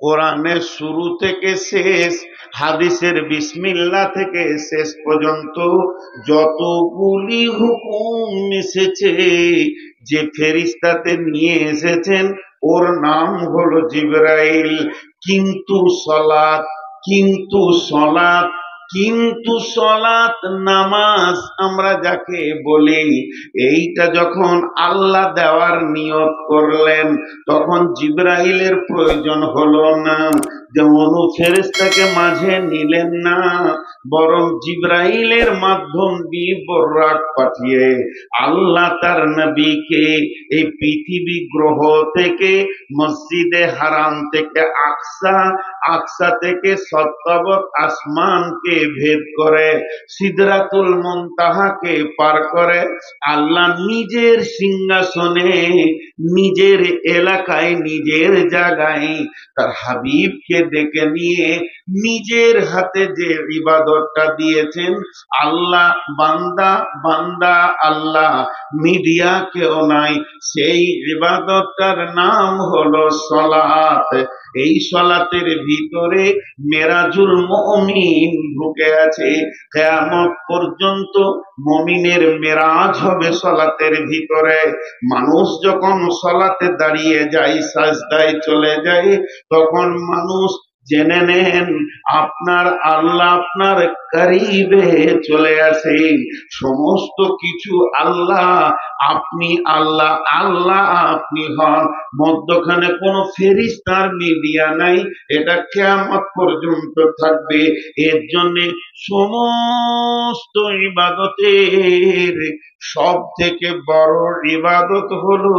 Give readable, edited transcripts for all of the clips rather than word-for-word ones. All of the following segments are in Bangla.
কোরআনের শুরু থেকে শেষ, হাদিসের বিসমিল্লাহ থেকে শেষ পর্যন্ত যতগুলি হুকুম এসেছে, যে ফেরেশতাতে নিয়ে এসেছেন ওর নাম হলো জিবরাইল। কিন্তু সলাত, কিন্তু সলাত, কিন্তু সলাত নামাজ আমরা যাকে বলি, এইটা যখন আল্লাহ দেওয়ার নিয়ত করলেন তখন জিবরাইলের প্রয়োজন হলো না, যে অনু ফেরেশতাকে মাঝে নিলেন না, বরং জিবরাইলের মাধ্যম দিয়ে বরাক পাঠিয়ে আল্লাহ তার নবীকে এই পৃথিবী গ্রহ থেকে মসজিদে হারাম থেকে আকসা, আকসা থেকে সত্তাবক আসমানকে ভেদ করে সিদরাতুল মুনতাহাকে পার করে আল্লাহ নিজের সিংহাসনে, নিজের এলাকায়, নিজের জায়গায় তার হাবিবকে ডেকে নিয়ে নিজের হাতে যে ইবাদতটা দিয়েছেন, আল্লাহ বান্দা, বান্দা আল্লাহ, মিডিয়া কেউ নাই, সেই ইবাদতটার নাম হলো সলাত। এই সলাতের ভিতরে মেরাজুল মুমিন ঢুকে আছে। কিয়ামত পর্যন্ত মুমিনের মেরাজ হবে সলাতের ভিতরে। মানুষ যখন সলাতে দাঁড়িয়ে যায়, সাজদায় চলে যায়, তখন মানুষ জেনে নেন আপনার আল্লাহ আপনার করিবে চলে আসে। সমস্ত কিছু আল্লাহ, আপনি আল্লাহ, আল্লাহ আপনি হন, মধ্যখানে কোনো ফেরেশতার মিডিয়া নাই। এটা কিয়ামত পর্যন্ত থাকবে। এর জন্য সমস্ত ইবাদতের সব থেকে বড় ইবাদত হলো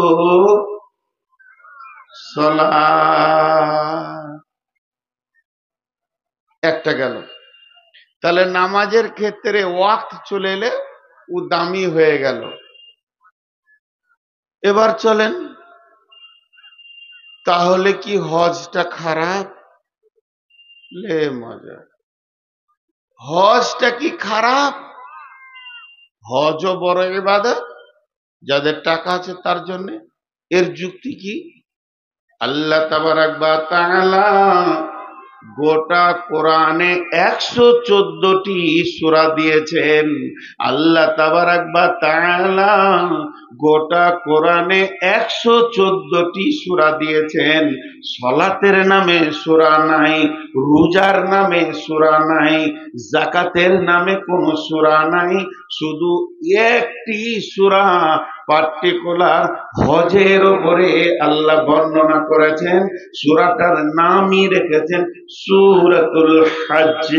সালাত। একটা গেল। তাহলে নামাজের ক্ষেত্রে ওয়াক্ত চলে এলে ও দামি হয়ে গেল। এবার চলেন, তাহলে কি হজটা খারাপ? লে মজা, হজটা কি খারাপ? হজও বড় ইবাদত, যাদের টাকা আছে তার জন্য। এর যুক্তি কি? আল্লাহ তাবারাক ওয়া তাআলা গোটা কোরআনে 114টি সূরা দিয়েছেন। আল্লাহ তাবারাক ওয়া তাআলা গোটা কোরআনে 114টি সূরা দিয়েছেন। সলাতের নামে সূরা নাই, রোজার নামে সূরা নাই, যাকাতের নামে কোনো সূরা নাই, শুধু একটি সূরা পার্টিকুলার হজের উপরে আল্লাহ বর্ণনা করেছেন, সূরাটার নামই রেখেছেন সূরাতুল হজ।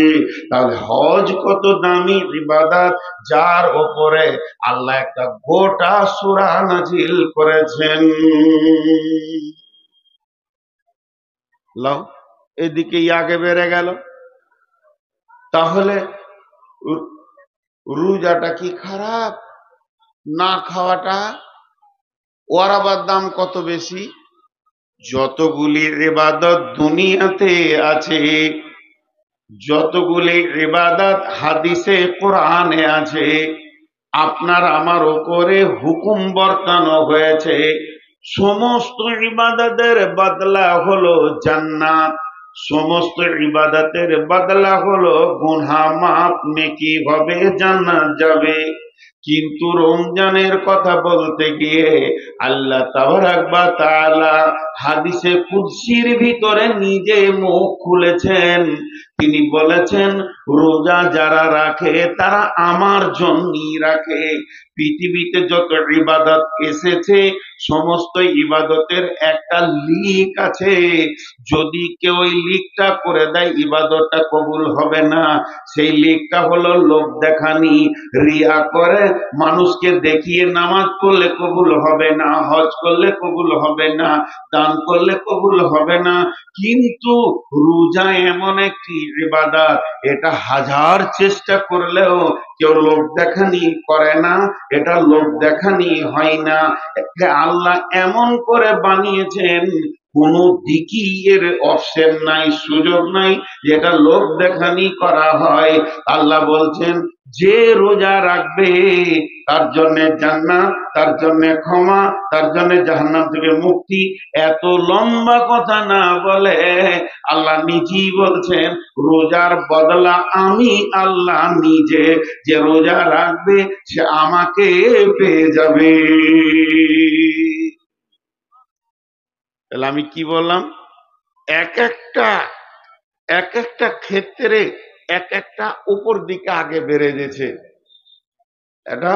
তাহলে হজ কত দামি ইবাদত, যার উপরে আল্লাহ একটা গোটা সূরা নাজিল করেছেন। লাও, এদিকে আগে বেড়ে গেল। তাহলে রোজাটা কি খারাপ? না খাওয়াটা? ওর আবার দাম কত বেশি? যতগুলি ইবাদত দুনিয়াতে আছে, যতগুলি ইবাদত হাদিসে কোরআনে আছে, আপনার আমার উপরে হুকুম বর্তানো হয়েছে, সমস্ত ইবাদতের বদলা হলো জান্নাত, সমস্ত ইবাদতের বদলা হলো গুনাহ মাফ, নেকি হবে, জান্নাত যাবে। কিন্তু রমজানের কথা বলতে গিয়ে আল্লাহ তাবারাক ওয়া তাআলা হাদিসে কুদসির ভিতরে নিজে মুখ খুলেছেন। তিনি বলেছেন, রোজা যারা রাখে তারা আমার জন্যই রাখে। পৃথিবীতে যত ইবাদত এসেছে সমস্ত ইবাদতের একটা লিক আছে, যদি কেউ ওই লিকটা করে দেয় ইবাদতটা কবুল হবে না। সেই লিকটা হলো লোক দেখানি, রিয়া করে মানুষকে দেখিয়ে নামাজ পড়লে কবুল হবে না, হজ করলে কবুল হবে না, দান করলে কবুল হবে না। কিন্তু রোজা এমন একটি ইবাদত, এটা হাজার চেষ্টা করলেও কেউ লোক দেখানি করে না, এটা লোক দেখানি হয় না। আল্লাহ এমন করে বানিয়েছেন, কোনো দিকই এর অপশন নাই, সুযোগ নাই, যেটা লোক দেখানি করা হয়। আল্লাহ বলছেন যে রোজা রাখবে তার জন্য জান্নাত, তার জন্য ক্ষমা, তার জন্য জাহান্নাম থেকে মুক্তি। এত লম্বা কথা না বলে আল্লাহ নিজেই বলছেন রোজার বদলা আমি আল্লাহ নিজে, যে রোজা রাখবে সে আমাকে পেয়ে যাবে। তাহলে আমি কি বললাম, এক একটা ক্ষেত্রে এক একটা উপর দিকে আগে বেড়ে গেছে। এটা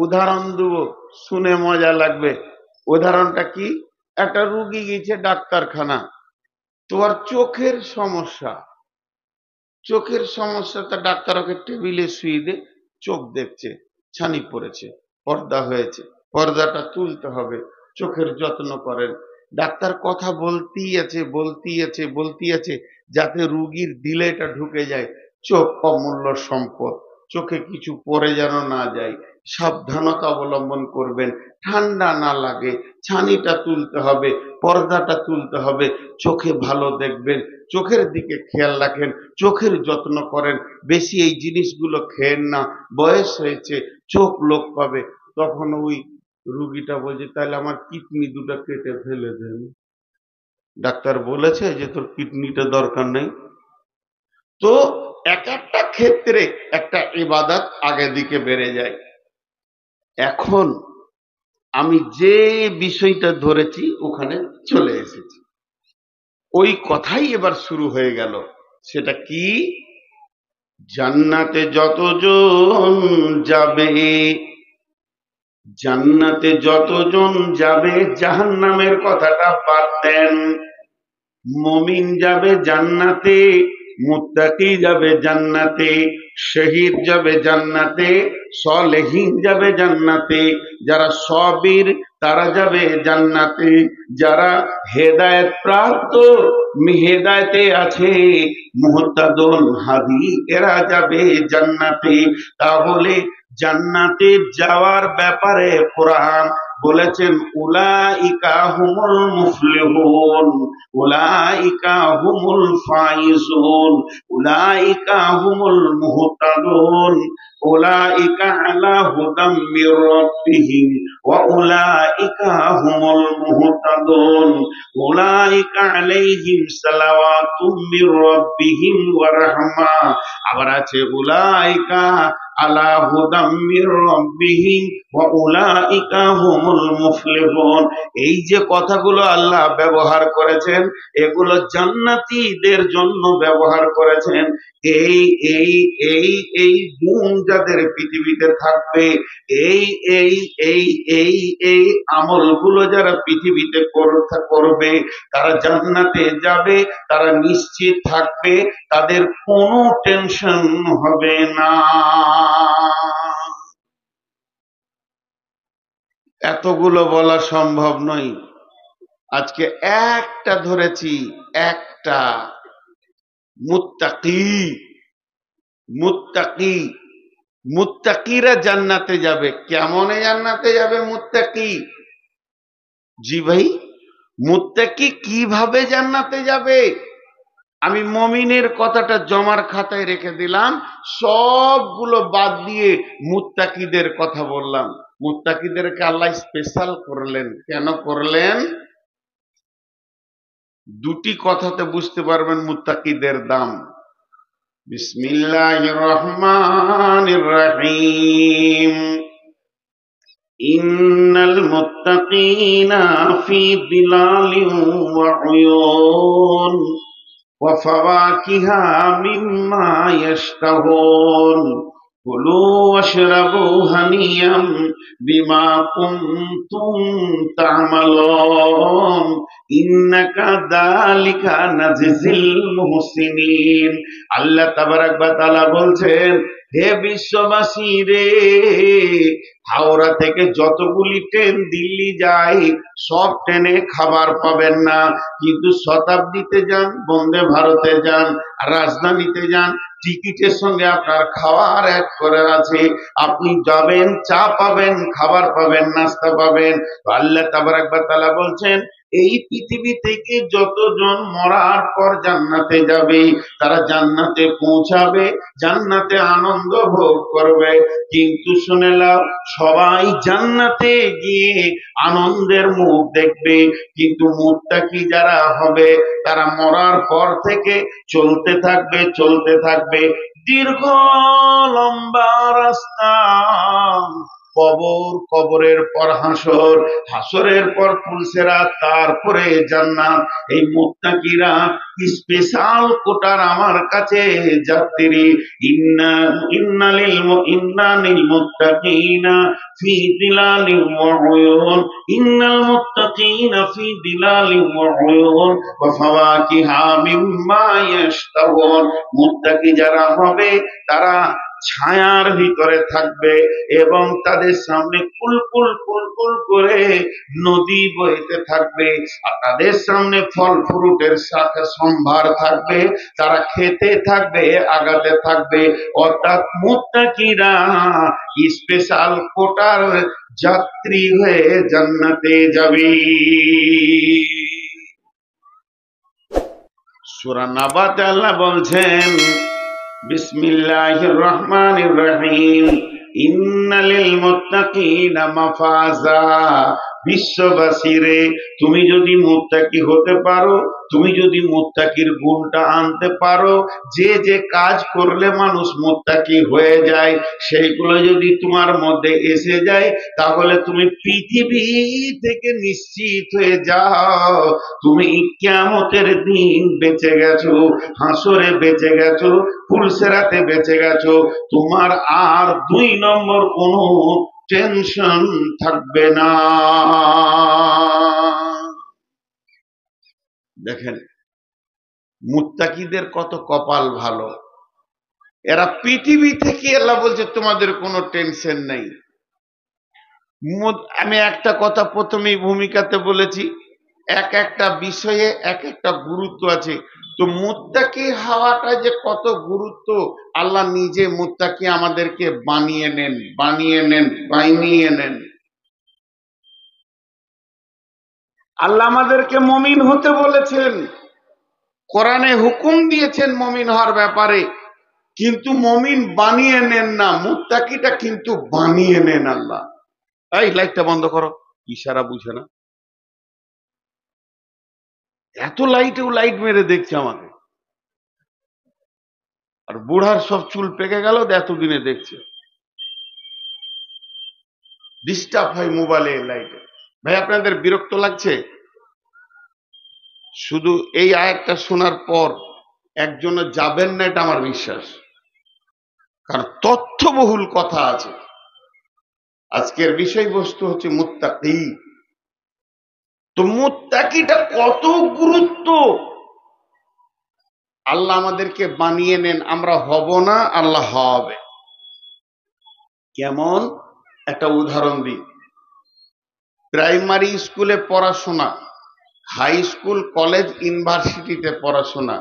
উদাহরণ দেব, শুনে মজা লাগবে। উদাহরণটা কি, একটা রুগী গেছে ডাক্তারখানা, তোমার চোখের সমস্যা, চোখের সমস্যাটা ডাক্তার ওকে টেবিলে শুয়ে দিয়ে চোখ দেখছে, ছানি পড়েছে, পর্দা হয়েছে, পর্দাটা তুলতে হবে, চোখের যত্ন করেন। ডাক্তার কথা বলতেই আছে যাতে রুগীর দিলে এটা ঢুকে যায়। চোখ অমূল্য সম্পদ, চোখে কিছু পড়ে যেন না যায়, সাবধানতা অবলম্বন করবেন, ঠান্ডা না লাগে, ছানিটা তুলতে হবে, পর্দাটা তুলতে হবে, চোখে ভালো দেখবেন, চোখের দিকে খেয়াল রাখেন, চোখের যত্ন করেন, বেশি এই জিনিসগুলো খেয়েন না, বয়স হয়েছে, চোখ লোক পাবে। তখন ওই রুগীটা বলছে তাহলে আমার কিডনি দুটো কেটে ফেলে দেন। ডাক্তার বলেছে যে তোর কিডনিটা দরকার নেই। তো এক একটা ক্ষেত্রে একটা ইবাদত আগে দিকে বেড়ে যায়। এখন আমি যে বিষয়টা ধরেছি ওখানে চলে এসেছি, ওই কথাই এবার শুরু হয়ে গেল। সেটা কি, জান্নাতে যতজন যাবে, জান্নাতে যতজন যাবে, জাহান্নামের কথাটা বাদ দেন। মুমিন যাবে জান্নাতে, মুত্তাকি যাবে জান্নাতে, শহীদ যাবে জান্নাতে, সলেহীন যাবে জান্নাতে, যারা সবির তারা যাবে জান্নাতে, যারা হেদায়েত প্রাপ্ত হেদায়েতে আছে, মুহতাদুন হাদি, এরা যাবে জান্নাতে। তাহলে জান্নাতে যাওয়ার ব্যাপারে কোরআন বলেছেন উলাইকা হুমুল মুফলিহুন, উলাইকা হুমুল ফাইজুন, উলাইকা হুমুল মুহতাদুন, উলাইকা আলা হুদাম মির রাব্বিহিম ওয়া উলাইকা হুমুল মুহতাদুন, উলাইকা আলাইহিম সালাওয়াতুম মির রাব্বিহিম ওয়া রাহমা। আবার আছে উলাইকা আলা হুদাম মির রাব্বিহিম ওয়া উলাইকা হুমুল মুফলিহুন। এই যে কথাগুলো আল্লাহ ব্যবহার করেছেন এগুলো জান্নাতীদের জন্য ব্যবহার করেছেন। এই এই এই এই গুণ যাদের পৃথিবীতে থাকবে, এই এই এই এই এই আমলগুলো যারা পৃথিবীতে করবে, তারা জান্নাতে যাবে, তারা নিশ্চিত থাকবে, তাদের কোনো টেনশন হবে না। এতগুলো বলা সম্ভব নয়, আজকে একটা ধরেছি, একটা। মুত্তাকি, মুত্তাকি, মুত্তাকিরা জান্নাতে যাবে। কেমনে জান্নাতে যাবে মুত্তাকি? জি ভাই, মুত্তাকি কিভাবে জান্নাতে যাবে? আমি মুমিনের কথাটা জমার খাতায় রেখে দিলাম, সবগুলো বাদ দিয়ে মুত্তাকিদের কথা বললাম। মুত্তাকিদেরকে আল্লাহ স্পেশাল করলেন। কেন করলেন? দুটি কথাতে বুঝতে পারবেন মুত্তাকিদের দাম। বিসমিল্লাহির রহমানির রহিম। ইন্নাল মুত্তাকিনা ফি যিলালিন ওয়া উয়ুন ওয়া ফাওয়াকিহা মিম্মা ইয়াশতাহুন কুলু ওয়াশরাবু হানিয়াম বিমা কুনতুম তা'মালুন ইন্নাকা যালিকা নাজিজিল মুহসিনিন। আল্লাহ তাবারাক ওয়া তাআলা বলছেন, হে বিশ্ববাসী রে, হাওড়া থেকে যতগুলি ট্রেন দিল্লি যায় সব ট্রেনে খাবার পাবেন না, কিন্তু শতাব্দীতে যান, বন্দে ভারতে যান, রাজধানীতে যান, টিকিটের সঙ্গে আপনার খাওয়ার অ্যাড করে আছে। আপনি যাবেন, চা পাবেন, খাবার পাবেন, নাস্তা পাবেন। আল্লাহ তাবারাক ওয়া তাআলা বলছেন এই পৃথিবী থেকে যতজন মরার পর জান্নাতে যাবে, তারা জান্নাতে পৌঁছাবে, জান্নাতে আনন্দ ভোগ করবে। কিন্তু শুনে নাও, সবাই জান্নাতে গিয়ে আনন্দের মুখ দেখবে, কিন্তু মুত্তাকি যারা হবে তারা মরার পর থেকে চলতে থাকবে, চলতে থাকবে, দীর্ঘ লম্বা রাস্তা, কবর, কবরের পর হাসর, হাসরের পর পুলসেরাত, তারপরে জান্নাত। এই মুত্তাকিরা স্পেশাল কোটার আমার কাছে যাত্রী। ইন্নালিল মুত্তাকিনা ফি দিলালিন ওয়া উয়ুন, ইন্নাল মুত্তাকিনা ফি দিলালিন ওয়া উয়ুন ওয়া ফাওয়াকিহা মিম্মা ইয়াশতাহুন। মুত্তাকি যারা হবে তারা ছায়ার ভিতরে থাকবে এবং তাদের সামনে কুলকুল কুলকুল করে নদী বইতে থাকবে, আর তাদের সামনে ফল ফ্রুটের সাথে সম্ভার থাকবে, তারা খেতে থাকবে, আগাতে থাকবে। অর্থাৎ মুত্তাকিরা স্পেশাল কোটার যাত্রী হয়ে জান্নাতে যাবে। সূরা নাবাতে আল্লাহ বলছেন, বিসমিল্লাহির রহমানির রহিম, ইন্নালিল মুত্তাকিনা মাফাজা। বিশ্ববাসীরে, তুমি যদি মুত্তাকি হতে পারো, তুমি যদি মুত্তাকির গুণটা আনতে পারো, যে যে কাজ করলে মানুষ মুত্তাকি হয়ে যায়, সেইগুলো যদি তোমার মধ্যে এসে যায়, তাহলে তুমি পৃথিবী থেকে নিশ্চিত হয়ে যাও, তুমি কিয়ামতের দিন বেঁচে গেছো, হাসরে বেঁচে গেছো, পুলসেরাতে বেঁচে গেছো। তোমার আর 2 নম্বর কোনো টেনশন থাকবে না। দেখেন মুত্তাকিদের কত কপাল ভালো, এরা পৃথিবী থেকে, আল্লাহ বলছে তোমাদের কোনো টেনশন নেই। আমি একটা কথা প্রথমেই ভূমিকাতে বলেছি, এক একটা বিষয়ে এক একটা গুরুত্ব আছে। তো মুত্তাকি হওয়াটা যে কত গুরুত্ব, আল্লাহ নিজে মুত্তাকি আমাদেরকে বানিয়ে নেন, বানিয়ে নেন, বানিয়ে নেন। আল্লাহ আমাদেরকে মুমিন হতে বলেছেন, কোরআনে হুকুম দিয়েছেন মুমিন হওয়ার ব্যাপারে, কিন্তু মুমিন বানিয়ে নেন না, মুত্তাকিটা কিন্তু বানিয়ে নেন আল্লাহ। এই লাইটটা বন্ধ করো, ইশারা বুঝে না, এত লাইটেও লাইট মেরে দেখছে আমাকে। আর বুড়ার সব চুল পেকে গেল, এতদিনে দেখছে, ডিস্টার্ব হয় মোবাইলে লাইটে। ভাই আপনাদের বিরক্ত লাগছে? শুধু এই আয়াতটা শোনার পর একজনও যাবেন না, এটা আমার বিশ্বাস, কারণ তথ্যবহুল কথা আছে। আজকের বিষয়বস্তু হচ্ছে মুত্তাকি। তো মুত্তাকিটা কত গুরুত্ব, আল্লাহ আমাদেরকে বানিয়ে নেন, আমরা হব না, আল্লাহ হবে। কেমন? একটা উদাহরণ দিই। প্রাইমারি স্কুলে পড়াশোনা, হাই স্কুল, কলেজ, ইউনিভার্সিটিতে পড়াশোনা,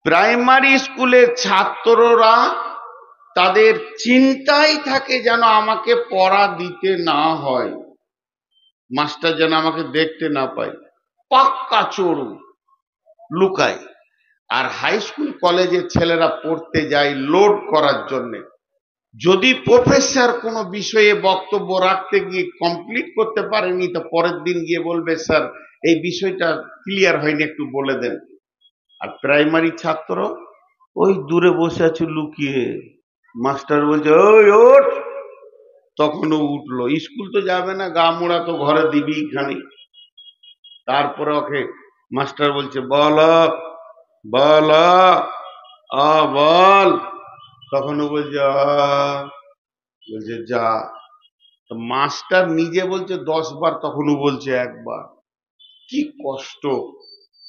প্রাইমারি স্কুলের ছাত্ররা তাদের চিন্তাই থাকে যেন আমাকে পড়া দিতে না হয়, মাস্টার যেন আমাকে দেখতে না পায়, পাক্কা চোরু, লুকায়। আর হাই স্কুল কলেজের ছেলেরা পড়তে যায় লোড করার জন্য। যদি প্রফেসর কোনো বিষয়ে বক্তব্য রাখতে গিয়ে কমপ্লিট করতে পারেনি, তো পরের দিন গিয়ে বলবে, স্যার এই বিষয়টা ক্লিয়ার হয়নি, একটু বলে দেন। আর প্রাইমারি ছাত্র ওই দূরে বসে আছে লুকিয়ে, মাস্টার বলছে ওই ওঠ, তখনও উঠলো। স্কুল তো যাবে না, গা মোড়া তো ঘরে দিবি খানি। তারপরে ওকে মাস্টার বলছে বল, বল, বল, তখনও বলছে বলছে যা। মাস্টার নিজে বলছে 10 বার, তখনও বলছে একবার। কি কষ্ট!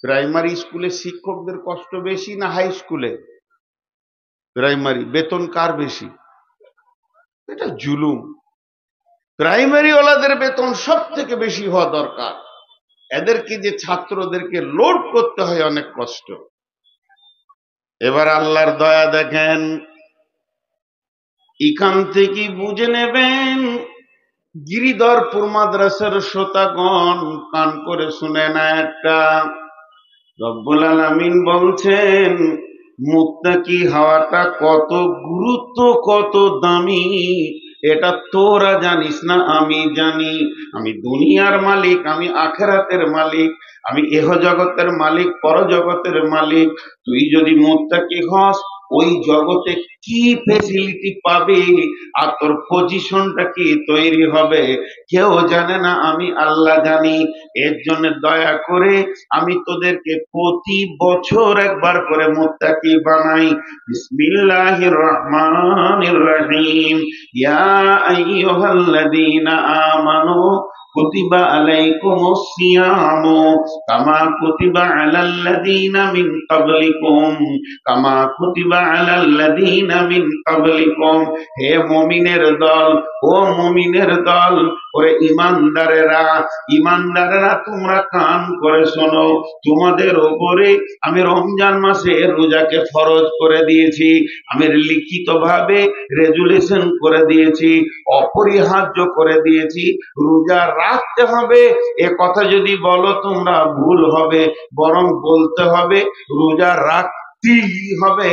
প্রাইমারি স্কুলে শিক্ষকদের কষ্ট বেশি না হাই স্কুলে? প্রাইমারি বেতন কার বেশি? এটা জুলুম। প্রাইমারি ওয়ালাদের বেতন সব থেকে বেশি হওয়া দরকার। এদেরকে যে ছাত্রদেরকে লোড করতে হয়, অনেক কষ্ট। এবার আল্লাহর দয়া দেখেন, এখান থেকে বুঝে নেবেন গিরিধরপুর মাদ্রাসার শ্রোতাগণ কান করে শুনে না একটা, রব্বুল আলামিন বলছেন মুত্তাকি হওয়াটা কত গুরুত্ব, কত দামি, এটা তোরা জানিস না, আমি জানি। আমি দুনিয়ার মালিক, আমি আখেরাতের মালিক, আমি এহ জগতের মালিক, পরজগতের মালিক। তুই যদি মুত্তাকি হস, ওই জগতে কি ফেসিলিটি পাবে আর তোর পজিশনটা কি তৈরি হবে কেউ জানে না, আমি আল্লাহ জানি। এর জন্য দয়া করে আমি তোদেরকে প্রতি বছর একবার করে মুত্তাকি বানাই। বিসমিল্লাহির রহমানির রহিম। ইয়া আইয়ুহাল্লাযীনা আমানু কুতিবা আলাইকুমুস সিয়ামু কামা কুতিবা আলাল্লাযীনা মিন ক্বাবলিকুম কামা কুতিবা আলাল্লাযীনা মিন ক্বাবলিকুম। হে মুমিনের দল, ও মুমিনের দল, ওরে ইমানদারেরা, ইমানদারেরা তোমরা কান করে শোনো। তোমাদের ওপরে আমি রমজান মাসে রোজাকে ফরজ করে দিয়েছি, আমি লিখিত ভাবে রেজুলেশন করে দিয়েছি, অপরিহার্য করে দিয়েছি, রোজা রাখতে হবে। এ কথা যদি বলো তোমরা ভুল হবে, বরং বলতে হবে রোজা রাখতেই হবে,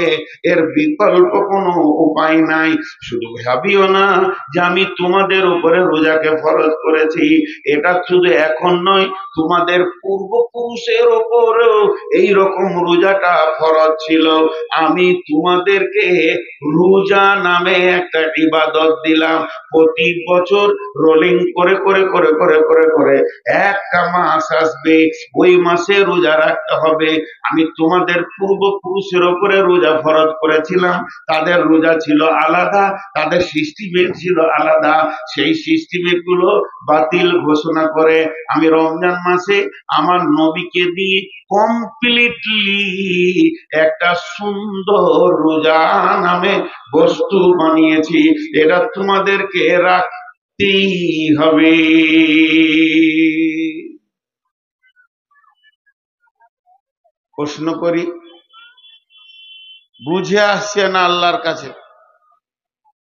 এর বিকল্প কোনো উপায় নাই। শুধু ভাবিও না যে আমি তোমাদের উপরে রোজাকে ফরজ করেছি, এটা শুধু এখন নয়, তোমাদের পূর্বপুরুষের ওপরেও এইরকম রোজাটা ফরজ ছিল। আমি তোমাদেরকে রোজা নামে একটা ইবাদত দিলাম, প্রতি বছর রোলিং করে করে করে করে করে করে একটা মাস আসবে, ওই মাসে রোজা রাখতে হবে। আমি তোমাদের পূর্বপুরুষের ওপরে রোজা ফরজ করেছিলাম, তাদের রোজা ছিল আলাদা, তাদের সিস্টেমেট ছিল আলাদা, সেই সিস্টেমেট গুলো বাতিল ঘোষণা করে আমি রমজান মাসে আমার নবীকে দিয়ে কমপ্লিটলি একটা সুন্দর রোজা নামে বস্তু বানিয়েছি, এটা তোমাদেরকে রাখতেই হবে। প্রশ্ন করি, বুঝে আসছে না আল্লাহর কাছে?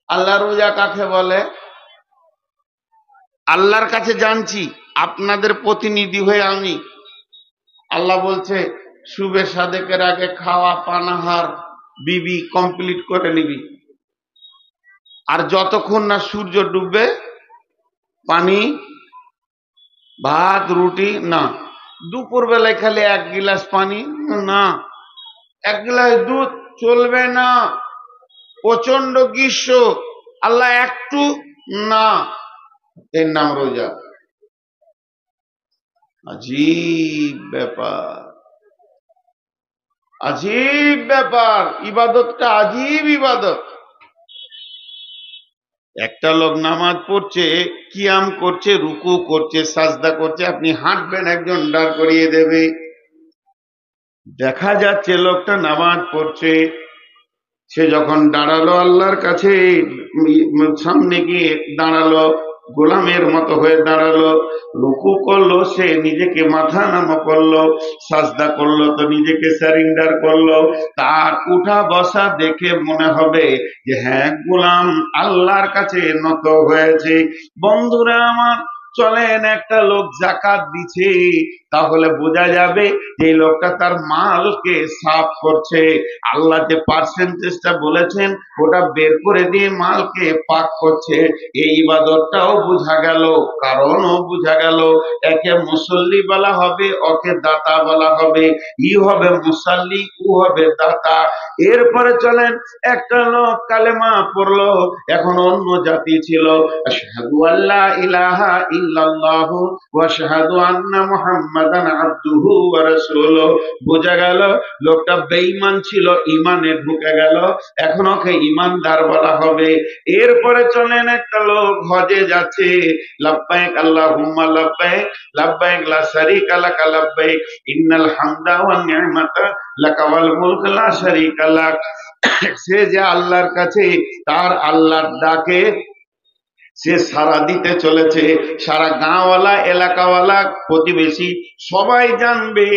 আল্লাহ রোজা কাকে বলে? আল্লাহর কাছে জানছি, আপনাদের প্রতিনিধি হয়ে আমি। আল্লাহ বলছে শুবে সাদেকের আগে খাওয়া পানাহার বিবি কমপ্লিট করে নিবি, আর যতক্ষণ না সূর্য ডুববে পানি ভাত রুটি না। দুপুর বেলায় খালি এক গিলাস পানি না, এক গিলাস দুধ চলবে না, প্রচন্ড গ্রীষ্ম আল্লাহ একটু না, এর নাম রোজা। আজীব ব্যাপার, আজীব ব্যাপার, ইবাদতটা আজীব ইবাদত। একটা লোক নামাজ পড়ছে, কিয়াম করছে, রুকু করছে, সাজদা করছে, আপনি হাঁটবেন একজন দাঁড় করিয়ে দেবে। দেখা যাচ্ছে লোকটা নামাজ পড়ছে, সে যখন দাঁড়ালো আল্লাহর কাছে, সামনে গিয়ে দাঁড়ালো, গোলামের মতো হয়ে দাঁড়ালো, রুকু করলো, সে নিজেকে মাথা নামা করলো, সাজদা করলো তো নিজেকে সারেন্ডার করলো। তার উঠা বসা দেখে মনে হবে যে হ্যাঁ গোলাম আল্লাহর কাছে নত হয়েছে। বন্ধুরা আমার, চলেন একটা লোক যাকাত দিচ্ছে, তাহলে বোঝা যাবে যে লোকটা তার মালকে সাফ করছে। আল্লাহ যে পার্সেন্টেজটা বলেছেন ওটা বের করে দিয়ে মালকে পাক করছে। এই ইবাদতটাও বোঝা গেল, কারণও বোঝা গেল। একে মুসল্লি বলা হবে, ওকে দাতা বলা হবে, ই হবে মুসাল্লি, ও হবে দাতা। এরপরে চলেন, একটা লোক কালেমা পড়লো, এখন অন্য জাতি ছিল, আশহাদু আল্লা ইলাহা ইল্লাল্লাহু ওয়া আশহাদু আন্না মুহাম্মাদান আবদুহু ওয়া রাসূলুহু। বোঝা গেল লোকটা বেঈমান ছিল, ঈমানে ঢুকে গেল, এখন ওকে ঈমানদার বলা হবে। এরপরে চলেন, একটা লোক হজে যাচ্ছে, লাব্বাইক আল্লাহুম্মা লাব্বাইক, লাব্বাইক লা শারীকা লাকা লাব্বাইক, ইন্নাল হামদা ওয়ান নি'মাতা লাকা ওয়াল মুলক লা শারীকা লাক। সে যে আল্লাহর কাছে তার আল্লাহর ডাকে সে সারা দিতে চলেছে, সারা গাঁওয়ালা এলাকাওয়ালা প্রতিবেশী সবাই জানবে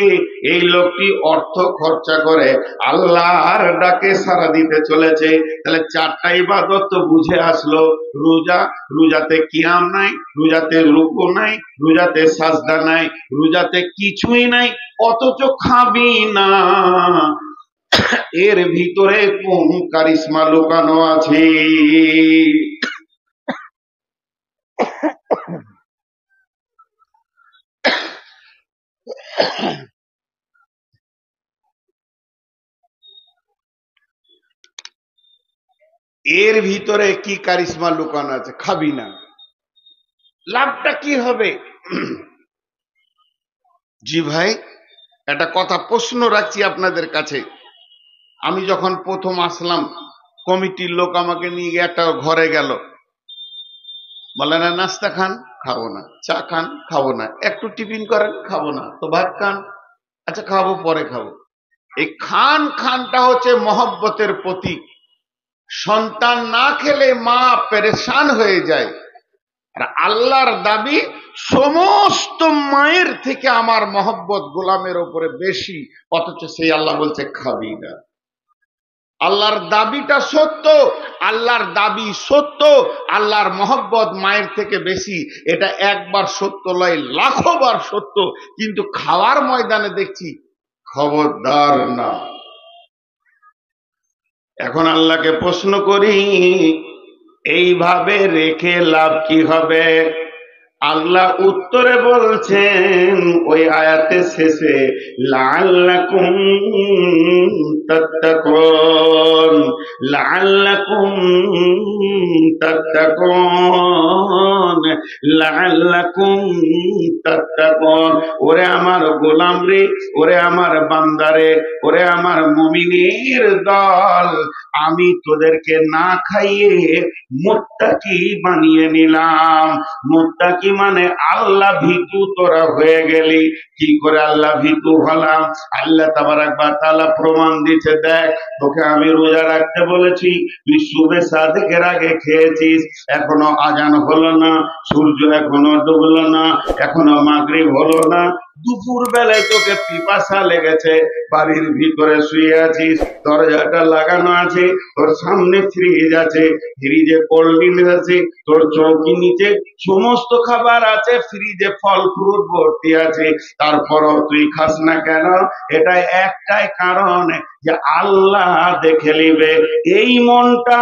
এই লোকটি অর্থ খরচা করে আল্লাহর ডাকে সারা দিতে চলেছে। তাহলে চারটা ইবাদত তো বুঝে আসলো। রোজা, রোজাতে কিয়াম নাই, রোজাতে রুকু নাই, রোজাতে সাজদা নাই, রোজাতে কিছুই নাই, অথচ খাবি না। এর ভিতরে কোন কারিশমা লুকানো আছে? এর ভিতরে কি কারিশমা লুকানো আছে? খাবি না, লাভটা কি হবে? জি ভাই, একটা কথা প্রশ্ন রাখছি আপনাদের কাছে। আমি যখন প্রথম আসলাম, কমিটির লোক আমাকে নিয়ে গিয়ে একটা ঘরে গেল, বলে না নাস্তা খান, খাবো না। চা খান, খাবো না। একটু টিফিন করেন, খাবো না। তো ভাত খান, আচ্ছা খাবো, পরে খাবো। এই খান খানটা হচ্ছে মহব্বতের প্রতীক। সন্তান না খেলে মা পেরেশান হয়ে যায়। আর আল্লাহর দাবি, সমস্ত মায়ের থেকে আমার মহব্বত গোলামের ওপরে বেশি, অথচ সেই আল্লাহ বলছে খাবি না। আল্লাহর দাবিটা সত্য, আল্লাহর দাবি সত্য, আল্লাহর মহব্বত মায়ের থেকে বেশি, এটা একবার সত্য নয়, লাখো বার সত্য। কিন্তু খাওয়ার ময়দানে দেখছি খবরদার না। এখন আল্লাহকে প্রশ্ন করি, এইভাবে রেখে লাভ কি হবে? আল্লাহ উত্তরে বলছেন ওই আয়াতের শেষে, লাআল্লাকুম তাত্তাকুন, লাআল্লাকুম তাত্তাকুন, লাআল্লাকুম তাত্তাকুন। ওরে আমার গোলাম রে, ওরে আমার বান্দারে, ওরে আমার মুমিনের দল, আমি তোদেরকে না খাইয়ে মুত্তাকি বানিয়ে নিলাম। মুত্তাকি মানে আল্লাহ ভীতু তোরা হয়ে গেলি। কি করে আল্লাহ ভীতু হলাম? আল্লাহ তাবারাক ওয়া তাআলা প্রমাণ দিতে, দেখ তোকে আমি রোজা রাখতে বলেছি, তুই সুবে সাদেকের আগে খেয়েছিস, এখনো আজান হলো না, সূর্য এখনো ডুবলো না, এখনো মাগরিব হলো না, দুপুর বেলায় তোকে পিপাসা লেগেছে, বাড়ির ভিতরে শুয়ে আছিস, দরজাটা লাগানো আছে, তোর সামনে ফ্রিজ আছে, ফ্রিজে কোল্ড ড্রিঙ্কস আছে, তোর চৌকি নিচে সমস্ত খাবার আছে, ফ্রিজে ফল ফ্রুট ভর্তি আছে, তারপরও তুই খাস না কেন? এটা একটাই কারণ, যে আল্লাহ দেখে নিবে। এই মনটা,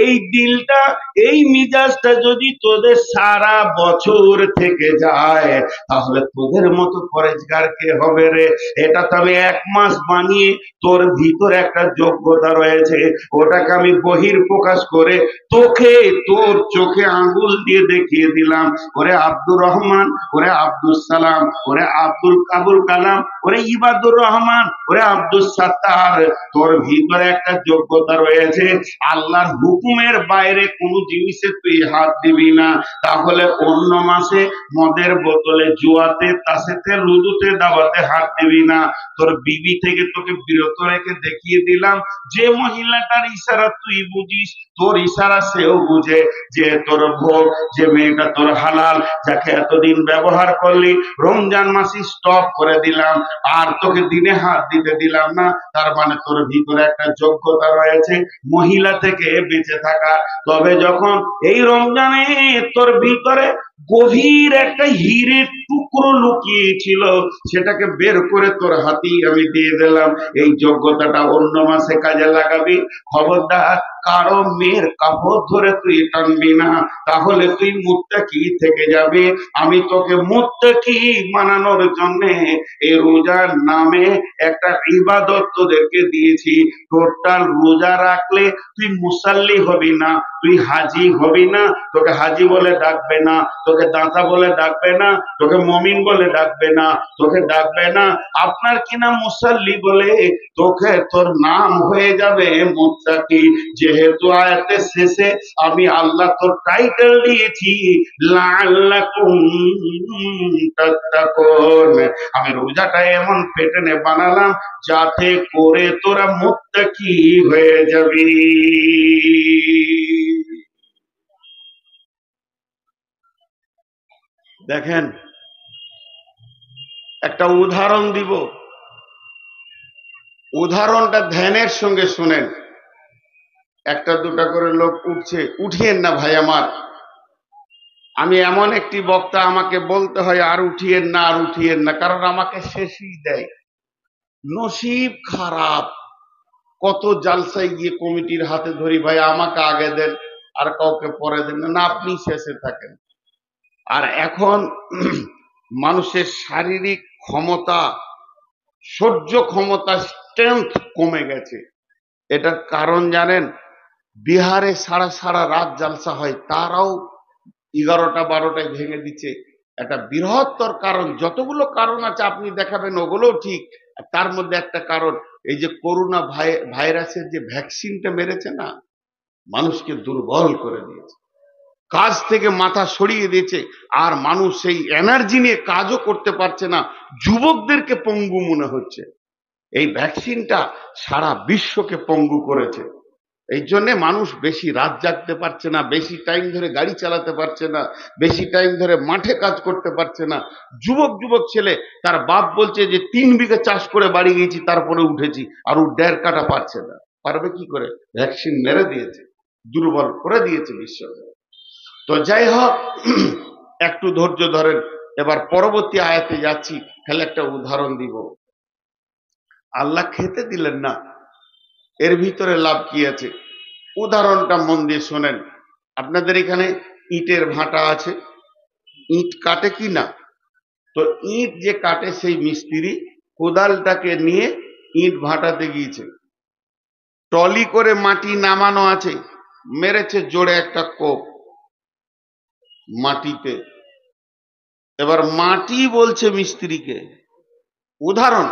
এই দিলটা, এই মিজাজটা যদি তোদের সারা বছর থেকে যায়, তাহলে তোদের মতো পরেজগার কে হবে রে? এটা তো আমি 1 মাস বানিয়ে, তোর ভিতরে একটা যোগ্যতা রয়েছে, ওটাকে আমি বহির প্রকাশ করে তোকে তোর চোখে আঙ্গুল দিয়ে দেখিয়ে দিলাম, ওরে আব্দুর রহমান, ওরে আব্দুল সালাম, ওরে আবুল কালাম, ওরে ইবাদুর রহমান, ওরে আব্দুল সাত্তার, তোর ভিতরে একটা যোগ্যতা রয়েছে। আল্লাহর হুকুমের বাইরে কোনো জিনিসে তুই হাত দিবি না। তাহলে অন্য মাসে মদের বোতলে, জুয়াতে, তাসেতে, লুডুতে, দাওয়াতে হাত দিবি না। তোর বিবি থেকে তোকে বিরত রেখে দেখিয়ে দিলাম, যে মহিলাটার ইশারা তুই বুঝিস, তোর ইশারা সেও বুঝে, যে তোর ভোগ, যে মেয়েটা তোর হালাল, যাকে এতদিন ব্যবহার করলি, রমজান মাসে স্টপ করে দিলাম, আর তোকে দিনে হাত দিতে দিলাম না। তার মানে তোর ভিতরে একটা যোগ্যতা রয়েছে মহিলা থেকে বেঁচে থাকা। তবে যখন এই রমজানে তোর ভিতরে গভীর একটা হীরের টুকরো লুকিয়ে ছিল, সেটাকে বের করে তোর হাতেই আমি দিয়ে দিলাম, এই যোগ্যতাটা অন্য মাসে কাজে লাগাবি। খবরদার কারো মেয়ের কাপড় ধরে তুই টানবি না, তাহলে তুই মুত্তাকি থেকে যাবে। আমি তোকে মুত্তাকি বানানোর জন্য এই রোজার নামে একটা ইবাদত তোদেরকে দিয়েছি। টোটাল রোজা রাখলে তুই মুসাল্লি হবি না, তুই হাজি হবি না, তোকে হাজি বলে ডাকবে না, তোকে দাতা বলে ডাকবে না, তোকে মমিন বলে ডাকবে না, তোকে ডাকবে না আপনার কিনা মুসাল্লি বলে, তোকে তোর নাম হয়ে যাবে মুত্তাকি। যেহেতু আয়াতের শেষে আমি আল্লাহ তোর টাইটেল দিয়েছি লাআল্লাকুম তাত্তাকুন, আমি রোজাটা এমন পেটেনে বানালাম যাতে করে তোরা মুত্তাকি হয়ে যাবি। দেখেন, একটা উদাহরণ দিব, উদাহরণটা ধ্যানের সঙ্গে শুনেন। একটা দুটা করে লোক উঠছে, উঠিয়েন না ভাই আমার, আমি এমন একটি বক্তা, আমাকে বলতে হয় আর উঠিয়েন না, আর উঠিয়েন না, কারণ আমাকে শেষই দেয়। নসিব খারাপ, কত জালসায় গিয়ে কমিটির হাতে ধরি, ভাই আমাকে আগে দেন, আর কাউকে পরে দেন না, আপনি শেষে থাকেন। আর এখন মানুষের শারীরিক ক্ষমতা, সহ্য ক্ষমতা, স্ট্রেংথ কমে গেছে। এটার কারণ জানেন? বিহারে সারা সারা রাত জালসা হয়, তারাও 11টা 12টায় ভেঙে দিচ্ছে। একটা বৃহত্তর কারণ, যতগুলো কারণ আছে আপনি দেখাবেন ওগুলোও ঠিক, তার মধ্যে একটা কারণ এই যে করোনা ভাইরাসের যে ভ্যাকসিনটা মেরেছে না, মানুষকে দুর্বল করে দিয়েছে, কাজ থেকে মাথা সরিয়ে দিয়েছে, আর মানুষ সেই এনার্জি নিয়ে কাজও করতে পারছে না, যুবকদেরকে পঙ্গু মনে হচ্ছে। এই ভ্যাকসিনটা সারা বিশ্বকে পঙ্গু করেছে। এই জন্য মানুষ বেশি রাত জাগতে পারছে না, বেশি টাইম ধরে গাড়ি চালাতে পারছে না, বেশি টাইম ধরে মাঠে কাজ করতে পারছে না। যুবক যুবক ছেলে, তার বাপ বলছে যে 3 বিঘা চাষ করে বাড়ি গেছি, তারপরে উঠেছি, আর ও 1.5 কাঠা পারছে না। পারবে কি করে? ভ্যাকসিন মেরে দিয়েছে, দুর্বল করে দিয়েছে বিশ্ব। তো যাই হোক, একটু ধৈর্য ধরেন, এবার পরবর্তী আয়াতে যাচ্ছি। তাহলে একটা উদাহরণ দিব। আল্লাহ খেতে দিলেন না, এর ভিতরে লাভ কি আছে? উদাহরণটা মন দিয়ে শোনেন। আপনাদের এখানে ইটের ভাটা আছে, ইট কাটে কি না? তো ইট যে কাটে, সেই মিস্ত্রি কোদালটাকে নিয়ে ইট ভাটাতে গিয়েছে, টলি করে মাটি নামানো আছে, মেরেছে জোরে একটা কোপ মাটিতে। এবার মাটি বলছে মিস্ত্রিকে, উদাহরণ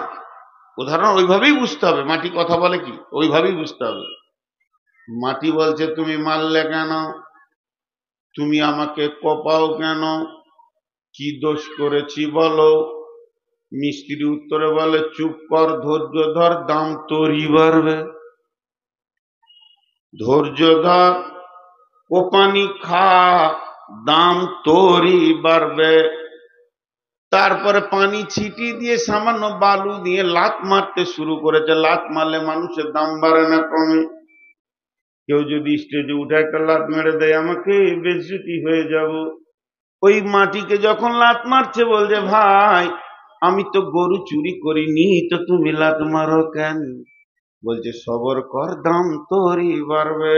উদাহরণ ওইভাবেই বুঝতে হবে, মাটি কথা বলে কি ওইভাবেই বুঝতে হবে। মাটি বলছে, তুমি মারলে কেন? তুমি আমাকে কোপাও কেন? কি দোষ করেছি বলো? মিস্ত্রি উত্তরে বলে, চুপ কর, ধৈর্য ধর, দাম তোরই বাড়বে। ধৈর্য ধর, কোপানি খা, দাম তোরই বাড়বে। তারপরে পানি ছিটিয়ে দিয়ে সামান্য বালু দিয়ে লাত মারতে শুরু করেছে। লাত মারলে মানুষের দাম বাড়ে না, কমে? কেউ যদি স্টেজে উঠে একটা লাত মেরে দেয়, আমাকে বেইজ্জতি হয়ে যাব। ওই মাটিকে যখন লাত মারছে, বলছে, ভাই আমি তো গরু চুরি করিনি, তো তুমি লাত মারো কেন? বলছে, সবর কর, দাম তোরই বাড়বে।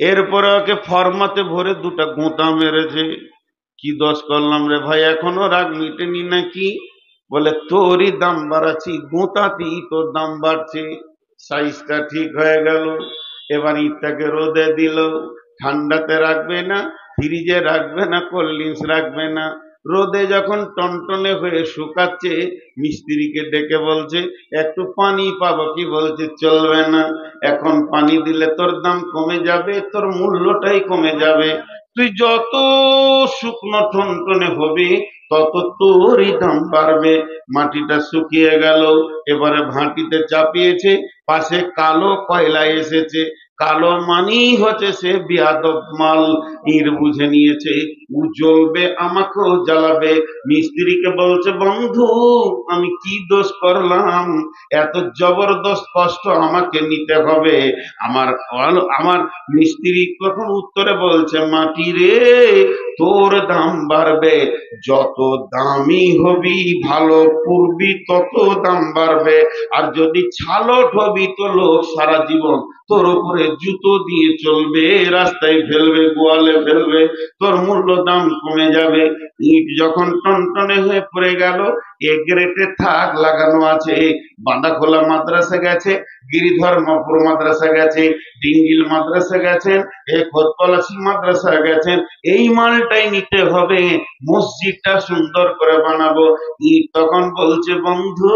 এরপরে ওকে ফরমাতে ভরে 2টা গোঁতা মেরেছে। কি দোষ করলাম রে ভাই, এখনো রাগ মিটেনি নাকি? বলে, তোরই দাম বাড়াচ্ছি, গোঁতাতেই তোর দাম বাড়ছে। সাইজটা ঠিক হয়ে গেল। এবার ইটটাকে রোদে দিল, ঠান্ডাতে রাখবে না, ফ্রিজে রাখবে না, কোল্ড ড্রিঙ্কস রাখবে না। রোদে যখন টনটনে হয়ে শুকাচ্ছে, মিস্ত্রিকে ডেকে বলছে, একটু পানি পাবো কি? বলছে, চলবে না, এখন পানি দিলে তোর দাম কমে যাবে, তোর মূল্যটাই কমে যাবে। তুই যত শুকনো টনটনে হবি, তত তোরই দাম বাড়বে। মাটিটা শুকিয়ে গেল, এবারে ভাটিতে চাপিয়েছে, পাশে কালো কয়লা এসেছে। কালো মানি হচ্ছে সে বিয়াদব মাল, ইট বুঝে নিয়েছে, ও জ্বলবে, আমাকেও জ্বালাবে। মিস্ত্রিকে বলছে, বন্ধু আমি কি দোষ করলাম, এত জবরদস্ত কষ্ট আমাকে নিতে হবে? আমার আমার মিস্ত্রি তখন উত্তরে বলছে, মাটি রে, তোর দাম বাড়বে, যত দামি হবি, ভালো পড়বি, তত দাম বাড়বে। আর যদি ছালট হবি, তো লোক সারা জীবন তোর উপরে জুতো দিয়ে চলবে, রাস্তায় ফেলবে, গোয়ালে ফেলবে, তোর মূল্য দাম কমে যাবে। ইট যখন টনটনে হয়ে পড়ে গেল, এ গ্রেটে থাক লাগানো আছে। বাঁধাখোলা মাদ্রাসা গেছে, গিরিধর মপুর মাদ্রাসা গেছে, ডিঙ্গিল মাদ্রাসা গেছেন, এ খোদপলাশি মাদ্রাসা গেছেন। এই মালটাই নিতে হবে, মসজিদটা সুন্দর করে বানাবো। ইট তখন বলছে, বন্ধু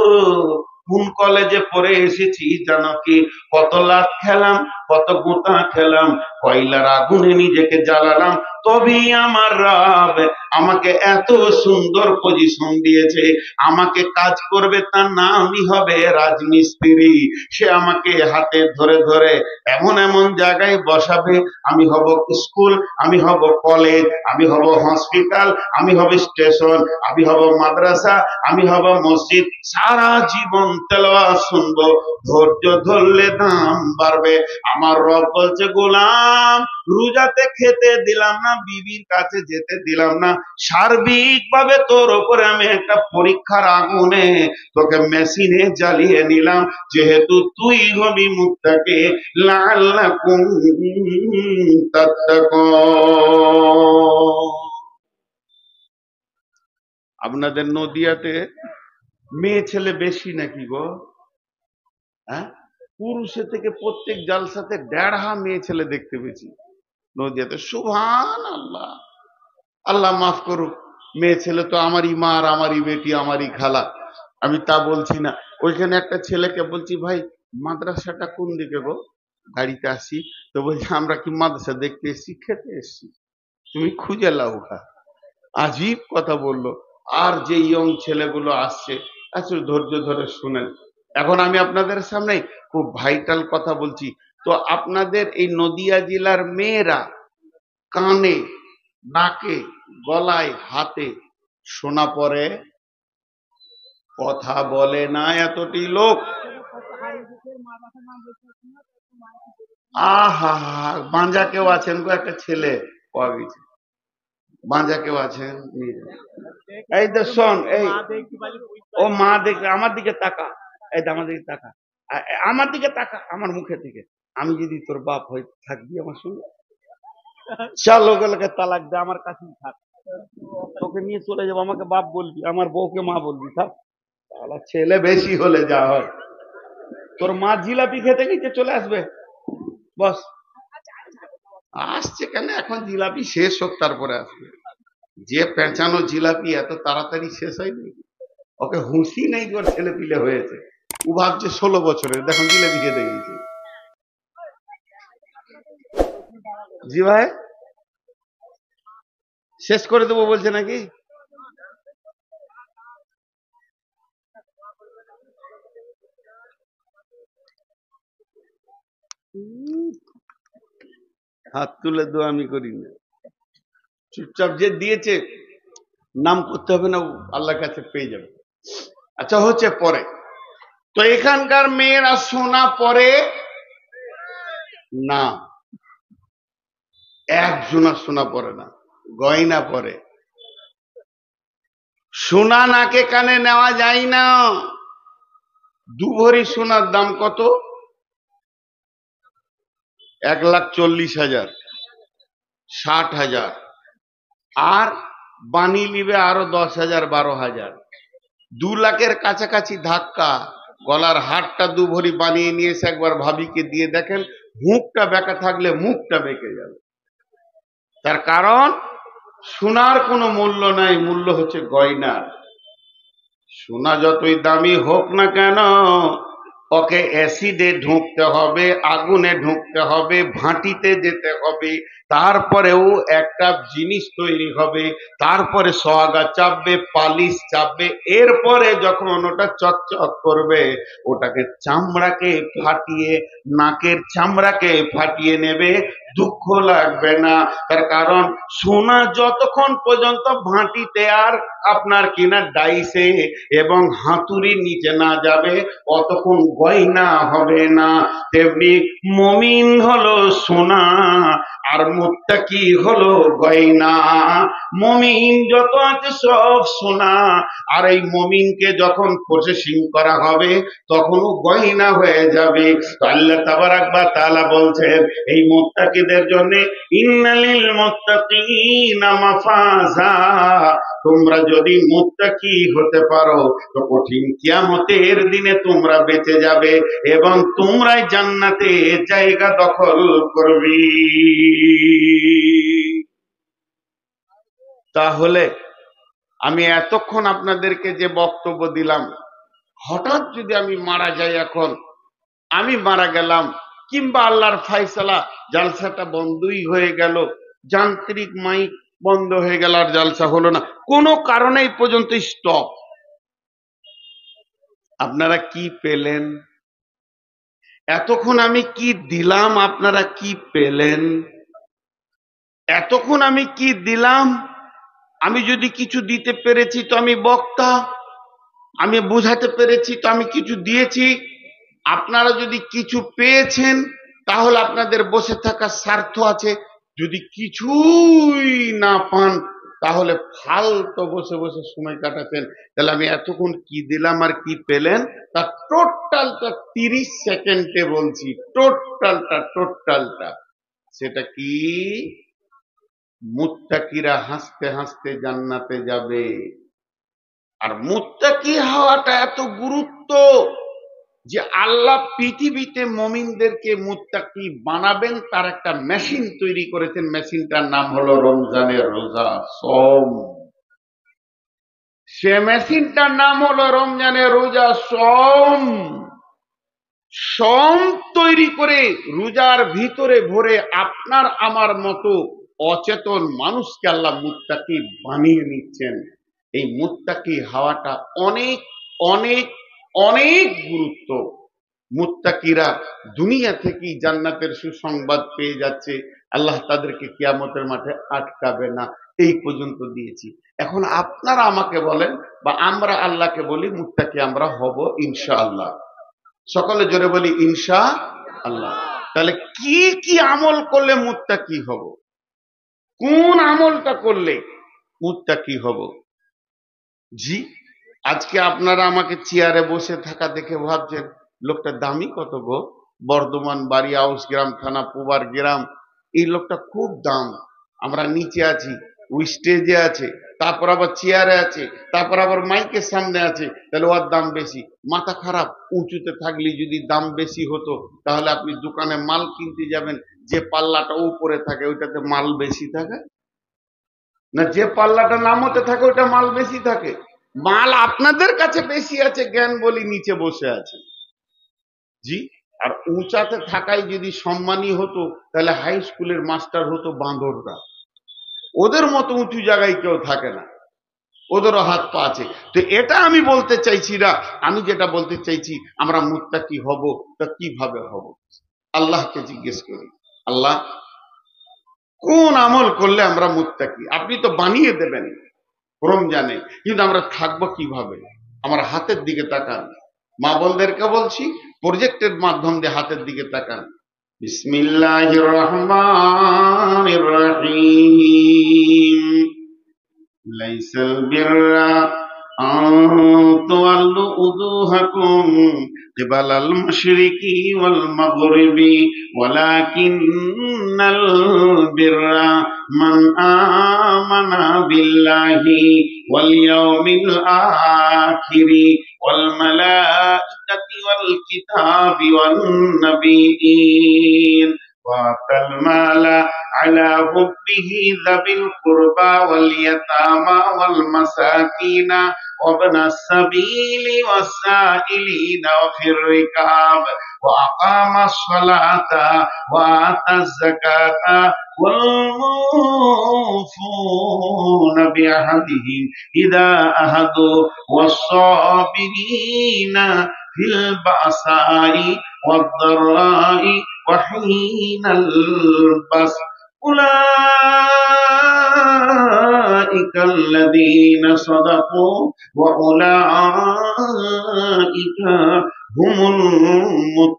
কোন কলেজে পড়ে এসেছি জানো কি? কত লাখ খেলাম, কত গোতা খেলাম, কয়লার আগুনে নিজেকে জ্বালালাম, তবেই আমার রব আমাকে এত সুন্দর পজিশন দিয়েছে। আমাকে কাজ করবে তার নামই হবে রাজমিস্ত্রি। সে আমাকে হাতে ধরে ধরে এমন এমন জায়গায় বসাবে, আমি হব স্কুল, আমি হব কলেজ, আমি হব হসপিটাল, আমি হব স্টেশন, আমি হব মাদ্রাসা, আমি হব মসজিদ। সারা জীবন তেলাওয়াত শুনবো, ধৈর্য ধরলে দাম বাড়বে। আমার রব বলছে, গোলাম রোজাতে খেতে দিলাম না, বিবির কাছে যেতে দিলাম না, সার্বিক ভাবে তোর উপরে আমি একটা পরীক্ষার আগুনে তোকে মেশিনে জ্বালিয়ে নিলাম, যেহেতু তুই হবি মুত্তাকি লাআল্লাকুম তাত্তাকুন। আপনাদের নদিয়াতে মেয়ে ছেলে বেশি নাকি গো? হ্যাঁ, পুরুষের থেকে প্রত্যেক জালসাতে 1.5 মেয়ে ছেলে দেখতে পেয়েছি নদিয়াতে। সুবহানাল্লাহ, আল্লাহ মাফ করুক। মেয়ে ছেলে তো আমারই মা আর আমারই বেটি, আমারই খালা, আমি তা বলছি না। ওইখানে একটা ছেলেকে বলছি, ভাই মাদ্রাসাটা কোন দিকে গো? গাড়িতে আসি তো বলছি, আমরা কি মাদ্রাসা দেখতে এসছি, খেতে এসছি, তুমি খুঁজে লাও। আজীব কথা বললো। আর যে ইয়ং ছেলেগুলো আসছে, আসলে ধৈর্য ধরে শুনেন। এখন আমি আপনাদের সামনে খুব ভাইটাল কথা বলছি। তো আপনাদের এই নদিয়া জেলার মেয়েরা কানে, নাকে, গলায়, হাতে সোনা পরে, কথা বলে না এতটি লোক। আহা, বাঁজা কেউ আছেন গো? একটা ছেলে পাওয়া গেছে, বাঁজা কেউ আছেন? এই তো শোন, এই ও মা দেখবে, আমার দিকে তাকা, এই আমার দিকে তাকা, আমার দিকে তাকা, আমার মুখে থেকে। আমি যদি তোর বাপ হয়ে থাকবি আমার সঙ্গে, চল লোকে তালাক দে, আমার কাছেই থাক, তোকে নিয়ে চলে যাবো, আমাকে বাপ বলবি, আমার বউকে মা বলবি, থাক। তাহলে ছেলে বেশি হলে যা হয়, তোর মা জিলাপি খেতে গেছে, চলে আসবে, বস। আসছে কেন? এখন জিলাপি শেষ হোক তারপরে আসবে। যে পেঁচানো জিলাপি এত তাড়াতাড়ি শেষ হয়নি, ওকে হুঁশি নেই, ওর ছেলে পিলে হয়েছে, ও ভাবছে 16 বছরের, দেখুন জিলাপি খেতে গিয়েছে। জি ভাই, শেষ করে দেবো বলছে নাকি? হাত তুলে দোয়া আমি করি না, চুপচাপ যে দিয়েছে নাম করতে হবে না, আল্লাহর কাছে পেয়ে যাবে। আচ্ছা, হচ্ছে পরে। তো এখানকার মেয়েরা সোনা পরে না, একজনা সোনা পরে না, গয়না পরে। সোনা নাকে কানে নেওয়া যায় না। 2 ভরি সোনার দাম কত? 1,40,000, 60,000, আর বানি নিবে আরো 10,000, 12,000, 2 লাখের কাছাকাছি ধাক্কা। গলার হারটা 2 ভরি বানিয়ে নিয়ে এসে একবার ভাবিকে দিয়ে দেখেন, মুখটা বেঁকা থাকলে মুখটা বেঁকে যাবে। তার কারণ সোনার কোনো মূল্য নাই, মূল্য হচ্ছে গয়নার। সোনা যতই দামি হোক না কেন, ওকে অ্যাসিডে ঢুকতে হবে, আগুনে ঢুকতে হবে, ভাটিতে যেতে হবে, তারপরেও একটা জিনিস তৈরি হবে, তারপরে সোহাগা চাপবে, পালিশ চাপবে, এরপরে যখন ওটা চকচক করবে, ওটাকে চামড়াকে ফাটিয়ে, নাকের চামড়াকে ফাটিয়ে নেবে, দুঃখ লাগবে না। তার কারণ সোনা যতক্ষণ পর্যন্ত ভাটিতে আর আপনার কিনা ডাইসে এবং হাতুড়ির নিচে না যাবে, অতক্ষণ গয়না হবে না। তেমনি মুমিন হলো সোনা, আর মুত্তাকি হলো গয়না। মুমিন যত আছে সব সোনা, আর এই মুমিনকে যখন প্রসেসিং করা হবে তখনও গয়না হয়ে যাবে। আল্লাহ তাবারাক ওয়া তাআলা বলছেন এই মুত্তাকিদের জন্য, ইন্নালিল মুত্তাকিনা মাফাজা, তোমরা যদি মুত্তাকি হতে পারো তো কঠিন কিয়ামতের দিনে তোমরা বেঁচে যাবে এবং তোমরাই জান্নাতে জায়গা দখল করবে। তাহলে আমি এতক্ষণ আপনাদেরকে যে বক্তব্য দিলাম, হঠাৎ যদি আমি মারা যাই, এখন আমি মারা গেলাম, কিংবা আল্লাহর ফায়সালা জালসাটা বন্ধই হয়ে গেল, যান্ত্রিক মাইক বন্ধ হয়ে গেল, আর জালসা হলো না, কোনো কারণে এই পর্যন্ত স্টপ। আপনারা কি পেলেন? এতক্ষণ আমি কি দিলাম, আপনারা কি পেলেন? এতক্ষণ আমি কি দিলাম? আমি যদি কিছু দিতে পেরেছি তো আমি বক্তা, আমি বোঝাতে পেরেছি তো আমি কিছু দিয়েছি। আপনারা যদি কিছু পেয়েছেন তাহলে আপনাদের বসে থাকার স্বার্থ আছে। যদি কিছুই না পান তাহলে ফালতু বসে বসে সময় কাটাচ্ছেন। তাহলে আমি এতক্ষণ কি দিলাম আর কি পেলেন তা টোটালটা 30 সেকেন্ডে বলছি, টোটালটা। সেটা কি? মুত্তাকিরা হাসতে হাসতে জান্নাতে যাবে। আর মুত্তাকি হওয়াটা এত গুরুত্ব যে আল্লাহ পৃথিবীতে মুমিনদেরকে মুত্তাকি বানাবেন তার একটা মেশিন তৈরি করেছেন। মেশিনটার নাম হলো রমজানের রোজা, সওম। সে মেশিনটার নাম হলো রমজানের রোজা, সওম। সওম তৈরি করে রোজার ভিতরে ভরে আপনার আমার মতো অচেতন মানুষকে আল্লাহ মুত্তাকি বানিয়ে নিচ্ছেন। এই মুত্তাকি হওয়াটা অনেক অনেক অনেক গুরুত্ব। মুত্তাকিরা দুনিয়া থেকেই জান্নাতের সুসংবাদ পেয়ে যাচ্ছে। আল্লাহ তাদেরকে কিয়ামতের মাঠে আটকাবে না। এই পর্যন্ত দিয়েছি। এখন আপনারা আমাকে বলেন বা আমরা আল্লাহকে বলি মুত্তাকি আমরা হব ইনশাআল্লাহ। সকলে জোরে বলি ইনশাআল্লাহ। তাহলে কি কি আমল করলে মুত্তাকি হব? কোন আমলটা করলে মুত্তাকি হব? জি, আজকে আপনারা আমাকে চেয়ারে বসে থাকা দেখে ভাবছেন লোকটা দামি কত গো, বর্ধমান বাড়ি, আউস গ্রাম থানা, পুবার গ্রাম, এই লোকটা খুব দাম। আমরা নিচে আছি, ওই স্টেজে আছে, তারপর আবার চেয়ারে আছে, তারপর আবার মাইকের সামনে আছে, তাহলে ওর দাম বেশি। মাথা খারাপ? উঁচুতে থাকলে যদি দাম বেশি হতো তাহলে আপনি দোকানে মাল কিনতে যাবেন, যে পাল্লাটা উপরে থাকে ওইটাতে মাল বেশি থাকে না যে পাল্লাটা নামতে থাকে ওইটা মাল বেশি থাকে? মাল আপনাদের কাছে বেশি আছে, জ্ঞান বলি নিচে বসে আছে। জি, আর উঁচাতে থাকাই যদি সম্মানী হতো তাহলে হাই স্কুলের মাস্টার হতো বাঁদররা। ওদের মতো উঁচু জায়গায় কেউ থাকে না, ওদেরও হাত পা আছে। তো এটা আমি বলতে চাইছি না, আমি যেটা বলতে চাইছি আমরা মুত্তাকি হব তা কিভাবে হব? আল্লাহকে জিজ্ঞেস করি, আল্লাহ কোন আমল করলে আমরা মুত্তাকি? আপনি তো বানিয়ে দেবেন রমজানে, কিন্তু আমরা থাকবো কিভাবে? আমার হাতের দিকে তাকান। মা বোনদেরকে বলছি প্রজেক্টের মাধ্যম দিয়ে হাতের দিকে তাকান। বিসমিল্লাহির রহমানির রহিম। লাইসাল বিররা আন তুওয়াল্লু উজুহাকুম কিবালাল মাশরিকি ওয়াল মাগরিবি ওয়ালাকিন্নাল বিররা মান আমানা বিল্লাহি ওয়াল ইয়াউমিল আখিরি ওয়াল মালাইকাতি ওয়াল কিতাবি ওয়ান নাবিয়্যিন وآتى المال على حبه ذوي القربى واليتامى والمساكين وابن السبيل والسائلين وفي الركاب وأقام الصلاة وآتى الزكاة والموفون بعهدهم إذا عاهدوا والصابرين في البأساء والضراء وحين البأس أولئك الذين صدقوا وأولئك هم المتقون।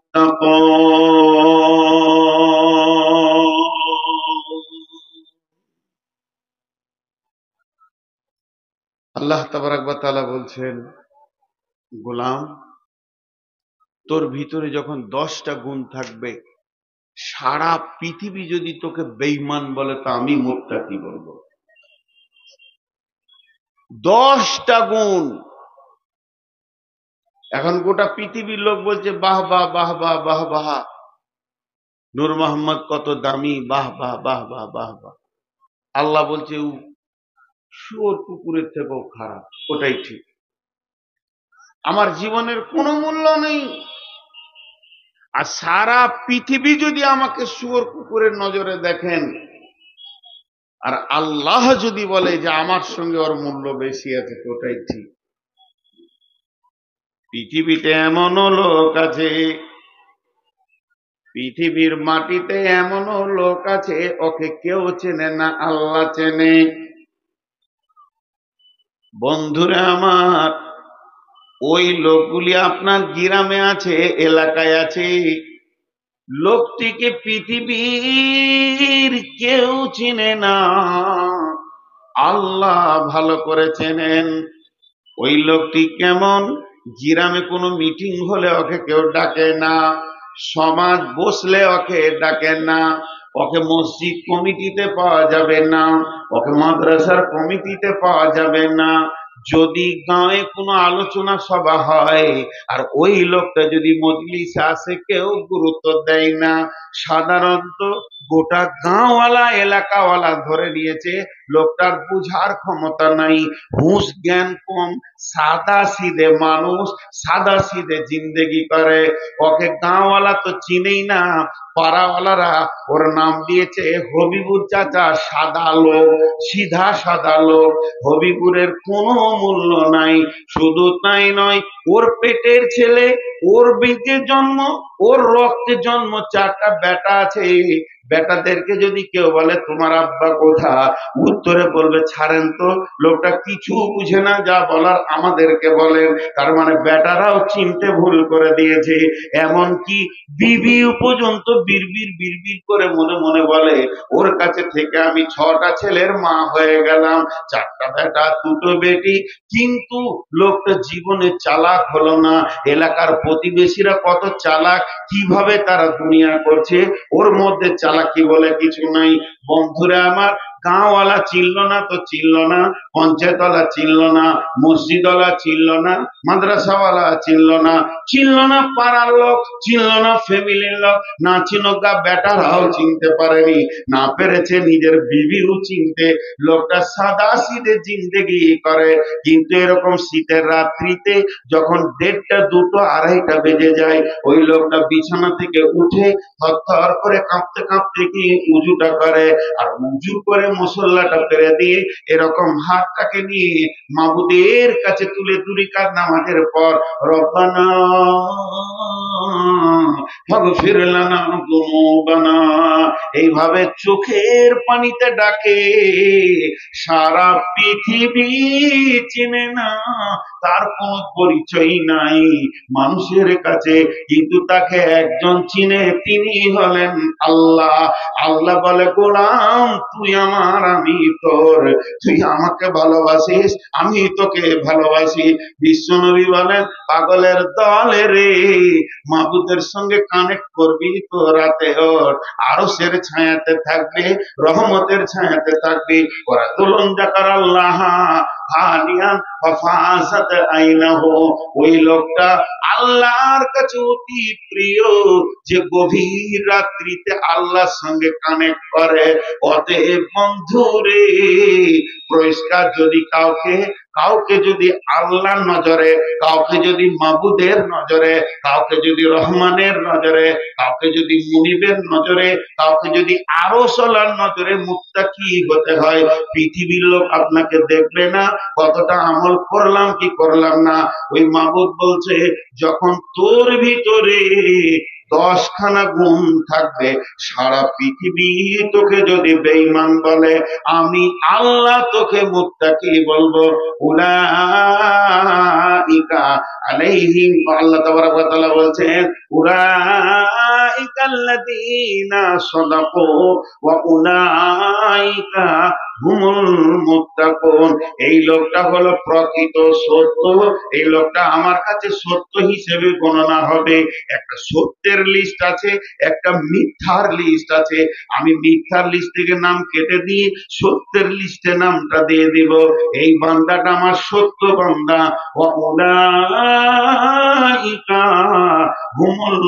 আল্লাহ তাবারাক ওয়া তাআলা বলছেন, গোলাম তোর ভিতরে যখন 10টা গুণ থাকবে, সারা পৃথিবী যদি তোকে বেঈমান বলে তা আমি মুত্তাকি বলবো। 10টা গুণ। এখন গোটা পৃথিবীর লোক বলছে বাহ বাহ বাহ বাহ বাহ বাহ, নূর মোহাম্মদ কত দামি, বাহ বাহ বাহ বাহ বাহ বাহ। আল্লাহ বলছে শুয়োর কুকুরের থেকেও খারাপ, ওটাই ঠিক। আমার জীবনের কোনো মূল্য নেই। আর সারা পৃথিবী যদি আমাকে শুয়োর কুকুরের নজরে দেখেন আর আল্লাহ যদি বলে যে আমার সঙ্গে ওর মূল্য বেশি আছে, তো ওটাই ঠিক। পৃথিবীতে এমনও লোক আছে, পৃথিবীর মাটিতে এমনও লোক আছে, ওকে কেউ চেনে না, আল্লাহ চেনে। বন্ধুরা আমার, ওই লোকগুলি আপনার গ্রামে আছে, এলাকায় আছে। লোকটিকে পৃথিবীর কেউ চিনে না, আল্লাহ ভালো করে চেনেন। ওই লোকটি কেমন? গ্রামে কোনো মিটিং হলে ওকে কেউ ডাকে না, সমাজ বসলে ওকে ডাকে না, ওকে মসজিদ কমিটিতে পাওয়া যাবে না, ওকে মাদ্রাসার কমিটিতে পাওয়া যাবে না। যদি গাঁয়ে কোনো আলোচনা সভা হয় আর ওই লোকটা যদি মজলিসে আসে, কেউ গুরুত্ব দেয় না। সাধারণত গোটা গাঁওয়ালা এলাকাওয়ালা ধরে নিয়েছে লোকটার বুঝার ক্ষমতা নাই, হুঁশ জ্ঞান কম, সাদা সিধে মানুষ, সাদা সিধে জিন্দেগি করে। ওকে গাঁওয়ালা তো চিনেই না, পাড়াওয়ালারা ওর নাম দিয়েছে হবিবুর চাচা, সাদা লোক, সিধা সাদা লোক। হবিবুরের কোনো মূল্য নাই। শুধু তাই নয়, ওর পেটের ছেলে, ওর বীজে জন্ম, ওর রক্তে জন্ম, 4টা বেটা আছে। বেটাদেরকে যদি কেউ বলে তোমার আব্বা কোথা, উত্তরে বলবে ছাড়েন তো, লোকটা কিছু বুঝে না, যা বলার আমাদেরকে বলেন। তার মানে বেটারাও চিনতে ভুল করে দিয়েছে। এমনকি বিবিও পর্যন্ত বিড়বিড় বিড়বিড় করে মনে মনে বলে ওর কাছে থেকে আমি 6টা ছেলের মা হয়ে গেলাম, 4টা বেটা 2টো বেটি। কিন্তু লোকটা জীবনে চালাক হলো না। এলাকার প্রতিবেশীরা কত চালাক, কিভাবে তারা দুনিয়া করছে, ওর মধ্যে চালাকি বলে কিছু নাই। বন্ধুরা আমার, গাঁওয়ালা চিনল না তো চিনল না, পঞ্চায়েতওয়ালা চিনল না, মসজিদওয়ালা চিনল না, মাদ্রাসাওয়ালা চিনল না, চিনল না পাড়ার লোক, চিনল না ফ্যামিলির লোক, না চিনকা বেটারাও চিনতে পারেনি, না পেরেছে নিজের বিবিও চিনতে। লোকটা সাদা সিধে জিন্দেগি করে। কিন্তু এরকম শীতের রাত্রিতে যখন 1:30, 2টো, 2:30 বেজে যায়, ওই লোকটা বিছানা থেকে উঠে থরথর করে কাঁপতে কাঁপতে গিয়ে উজুটা করে, আর উজু করে মুসল্লাটা পেরে দিয়ে এরকম হাতটাকে নিয়ে মাবুদের কাছে তুলে 2 রাকাত নামাজের পর রব্বানা ফাগফির লানা যুনুবানা, এইভাবে চোখের পানিতে ডাকে। সারা পৃথিবী চিনে না, তার কোনো পরিচয় নাই মানুষের কাছে, কিন্তু তাকে একজন চিনে, তিনি হলেন আল্লাহ। আল্লাহ বলে গোলাম তুই আমার, আমি তোর, তুই আমাকে ভালোবাসিস, আমি তোকে ভালোবাসি। বিশ্বনবী বলেন পাগলের দলে রে, মাবুদের সঙ্গে কানেক্ট করবি তো রাতে ওর আরশের ছায়াতে থাকবে, রহমতের ছায়াতে থাকবে। ওরা দুলন জাকার আল্লাহ হানিয়ান ফাফাসাত আইনাহু, ওই লোকটা আল্লাহর কাছে অতি প্রিয়, যে গভীর রাত্রিতে আল্লাহর সঙ্গে কানেক্ট করে। অতএব বন্ধুরে, পরিষ্কার, যদি কাউকে কাউকে যদি আল্লাহর নজরে, কাউকে যদি মাবুদের নজরে, কাউকে যদি রহমানের নজরে, কাউকে যদি মুনিবের নজরে, কাউকে যদি আরশওয়ালার নজরে মুত্তাকি হতে হয়, পৃথিবীর লোক আপনাকে দেখবে না কতটা আমল করলাম কি করলাম না। ওই মাবুদ বলছে যখন তোর ভিতরে 10খানা গুণ থাকবে, সারা পৃথিবী তোকে যদি বেঈমান বলে, আমি আল্লাহ তোকে মুত্তাকি বলবো। উলাইকা আলাইহিম, আল্লাহ তাবারাক ওয়া তাআলা বলছেন উলাইকা আল্লাযীনা সাদাকু ওয়া উলাইকা হুমুল মুত্তাকুন। এই লোকটা হলো প্রকৃত সত্য, এই লোকটা আমার কাছে সত্য হিসেবে গণনা হবে। একটা সত্যের লিস্ট আছে, একটা মিথ্যার লিস্ট আছে। আমি মিথ্যার লিস্ট থেকে নাম কেটে দিয়ে সত্যের লিস্টে নামটা দিয়ে দিব। এই বান্দাটা আমার সত্য বান্দা। ওয়া উলাইকা হুমুল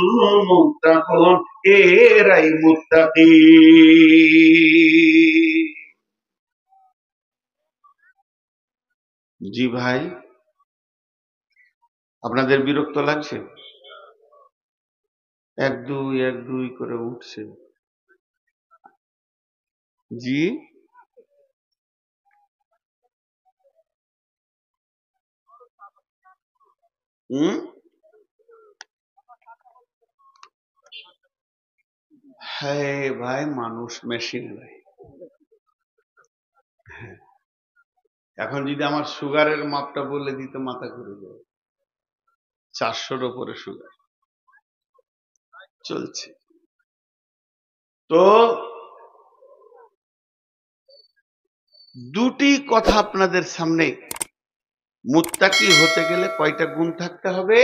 মুত্তাকুন, এরাই মুত্তাকি। জি ভাই, আপনাদের বিরক্ত লাগছে? 1 2 1 2 করে উঠছে। জি, হুম, হ্যাঁ ভাই, মানুষ মেশিন ভাই। এখন যদি আমার সুগারের মাপটা বলে দিতে মাথা ঘুরে যাবে। 400-র উপরে সুগার চলছে। তো দুটি কথা আপনাদের সামনে, মুত্তাকি হতে গেলে কয়টা গুণ থাকতে হবে?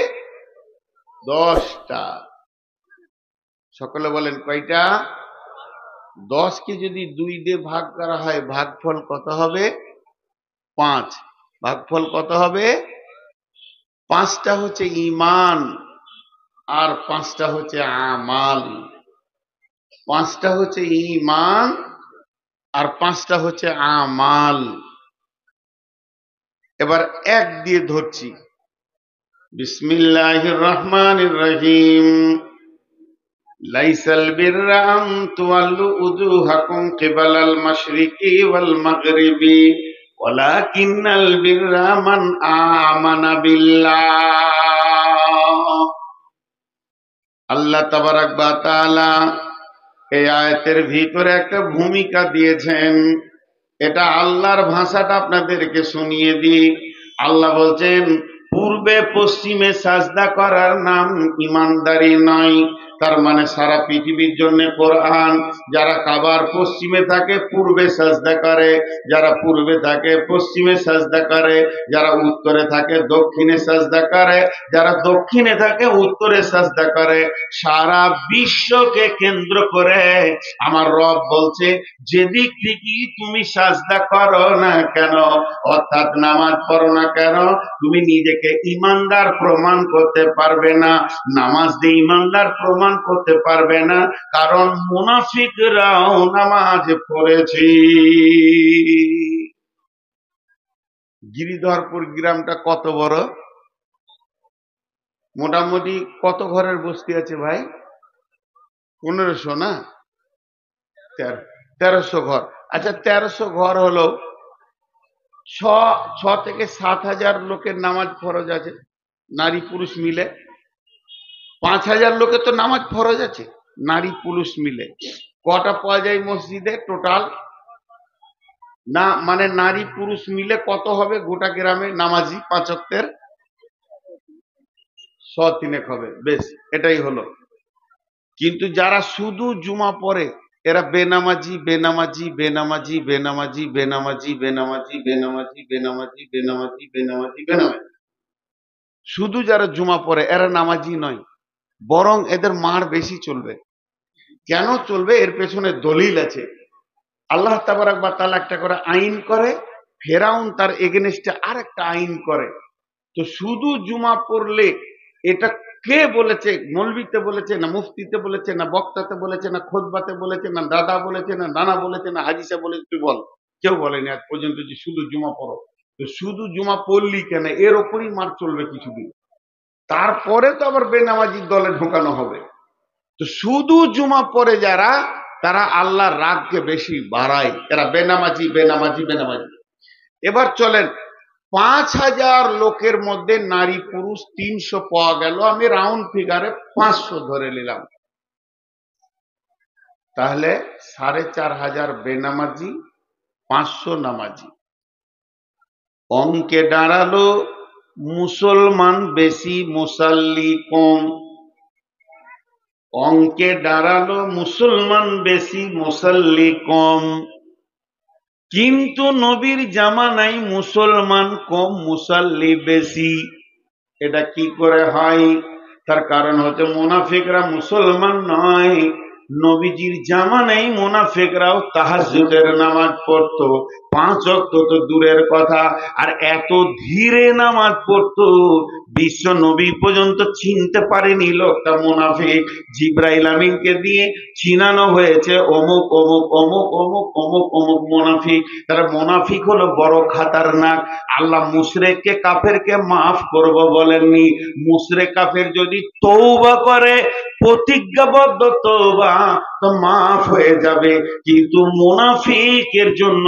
10টা। সকলে বলেন কয়টা? 10কে যদি 2 দিয়ে ভাগ করা হয়, ভাগফল কত হবে? 5। ভাগফল কত হবে? 5টা হচ্ছে ঈমান, আর 5টা হচ্ছে আমাল। 5টা হচ্ছে ঈমান, আর 5টা হচ্ছে আমাল। এবার 1 দিয়ে ধরছি। বিসমিল্লাহির রহমানির রহিম। লাইসাল বিররা আন তুওয়াল্লু উজুহাকুম কিবালাল মাশরিকি ওয়াল মাগরিবি ওয়ালাকিন্নাল বিররা মান আমানা বিল্লাহ। আল্লাহ তাবারাক ওয়া তাআলা এই আয়াতের ভিতরে একটা ভূমিকা দিয়েছেন। এটা আল্লাহর ভাষাটা আপনাদেরকে শুনিয়ে দিই। আল্লাহ বলছেন, পূর্বে পশ্চিমে সাজদা করার নাম ইমানদারি নয়। তার মানে সারা পৃথিবীর জন্য কোরআন, যারা কাবার পশ্চিমে থাকে পূর্বে সাজদা করে, যারা পূর্বে থাকে পশ্চিমে সাজদা করে, যারা উত্তরে থাকে দক্ষিণে সাজদা করে, যারা দক্ষিণে থাকে উত্তরে সাজদা করে। সারা বিশ্বকে কেন্দ্র করে আমার রব বলছে, যেদিক থেকে তুমি সাজদা করো না কেন, অর্থাৎ নামাজ পড়ো না কেন, তুমি নিজেকে ইমানদার প্রমাণ করতে পারবে না। নামাজ দিয়ে ইমানদার প্রমাণ করতে পারবে না, কারণ মুনাফিকরাও নামাজ পড়েছে। গিরিধরপুর গ্রামটা কত বড়? মোটামুটি কত ঘরের বস্তি আছে ভাই? 1500 না? 1300 ঘর। আচ্ছা, 1300 ঘর হলো 6 থেকে 7,000 লোকের নামাজ ফরজ আছে, নারী পুরুষ মিলে। 5,000 লোকের তো নামাজ ফরজ আছে, নারী পুরুষ মিলে। কটা পাওয়া যায় মসজিদে টোটাল? না মানে নারী পুরুষ মিলে কত হবে গোটা গ্রামে নামাজি 5 ওয়াক্তের? 100 হবে। বেশ, এটাই হলো। কিন্তু যারা শুধু জুমা পড়ে, এরা বেনামাজি বেনামাজি বেনামাজি বেনামাজি বেনামাজি বেনামাজি বেনামাজি বেনামাজি বেনামাজি বেনামাজি বেনামাজি। শুধু যারা জুমা পড়ে এরা নামাজি নয়, বরং এদের মার বেশি চলবে। কেন চলবে? এর পেছনে দলিল আছে। আল্লাহ তাবারাক ওয়া তাআলা একটা করে আইন করে, ফেরাউন তার এগেনস্টে আর একটা আইন করে। তো শুধু জুমা পড়লে, এটা কে বলেছে? মৌলবিতে বলেছে না মুফতিতে বলেছে না বক্তাতে বলেছে না খুতবাতে বলেছে না দাদা বলেছে না নানা বলেছে না হাদিসে বলেছে? তুই বল। কেউ বলেনি আজ পর্যন্ত যে শুধু জুমা পড়ো। তো শুধু জুমা পড়লি কেন? এর ওপরই মার চলবে কিছুদিন, তারপরে তো আবার বেনামাজির দলে ঢোকানো হবে। তো শুধু জুমা পড়ে যারা, তারা আল্লাহর রাগকে বেশি বাড়ায়, এরা বেনামাজি বেনামাজি বেনামাজি। এবার চলেন, 5,000 লোকের মধ্যে নারী পুরুষ 300 পাওয়া গেল, আমি রাউন্ড ফিগারে 500 ধরে নিলাম। তাহলে 4,500 বেনামাজি, 500 নামাজি। অঙ্কে দাঁড়ালো মুসলমান বেশি মুসাল্লি কম। অঙ্কে দাঁড়ালো মুসলমান বেশি মুসাল্লি কম। কিন্তু নবীর জামানায় মুসলমান কম মুসাল্লি বেশি। এটা কি করে হয়? তার কারণ হচ্ছে মুনাফিকরা মুসলমান নয়। নবীজির জামানায় মুনাফিকরাও তাহাজ্জুদের নামাজ পড়তো, 5 ওয়াক্ত তো দূরের কথা, আর এত ধীরে নামাজ পড়তো বিশ্ব নবী পর্যন্ত চিনতে পারেনি লোকটা মুনাফিক। জিব্রাইল আমিনকে দিয়ে চিনানো হয়েছে অমুক অমুক অমুক অমুক অমুক অমুক মুনাফিক। তারা মুনাফিক হলো বড় খাতারনাক। আল্লাহ মুশরিককে কাফেরকে মাফ করব বলেননি। মুশরিক কাফের যদি তওবা করে, প্রতিজ্ঞাবদ্ধ তওবা, তো মাফ হয়ে যাবে। কিন্তু মুনাফিকের জন্য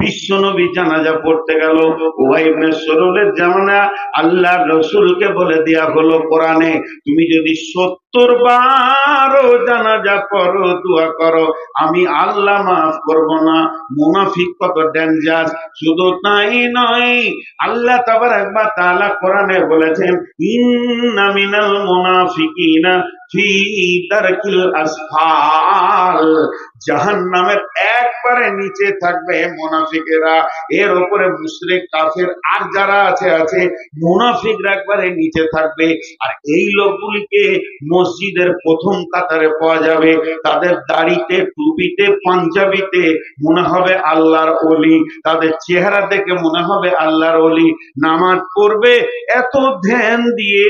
বিশ্ব নবী জানাজা পড়তে গেল, উবাই ইবনে সলুলের জামানা আল্লাহর রাসূলকে বলে দেয়া হলো কোরআনে, তুমি যদি 70 বারও জানাজা পড়ো, দোয়া করো, আমি আল্লাহ মাফ করব না। মুনাফিক কত ডেঞ্জার! শুধু তাই নয়, আল্লাহ তাবারাক ওয়া তাআলা কোরআনে বলেছেন, ইন্না মিনাল মুনাফিকিনা ফি দারকিল আসফাল, জাহান্নামের একবারে নিচে থাকবে মুনাফিকেরা, এর উপরে মুশরিক কাফের আর যারা আছে মুনাফিকরা একবারে নিচে থাকবে। আর এই লোকগুলিকে মসজিদের প্রথম কাতারে পাওয়া যাবে, তাদের দাড়িতে, টুপিতে, পাঞ্জাবিতে মনে হবে আল্লাহর ওলি, তাদের চেহারা দেখে মনে হবে আল্লাহর ওলি, নামাজ পড়বে এত ধ্যান দিয়ে,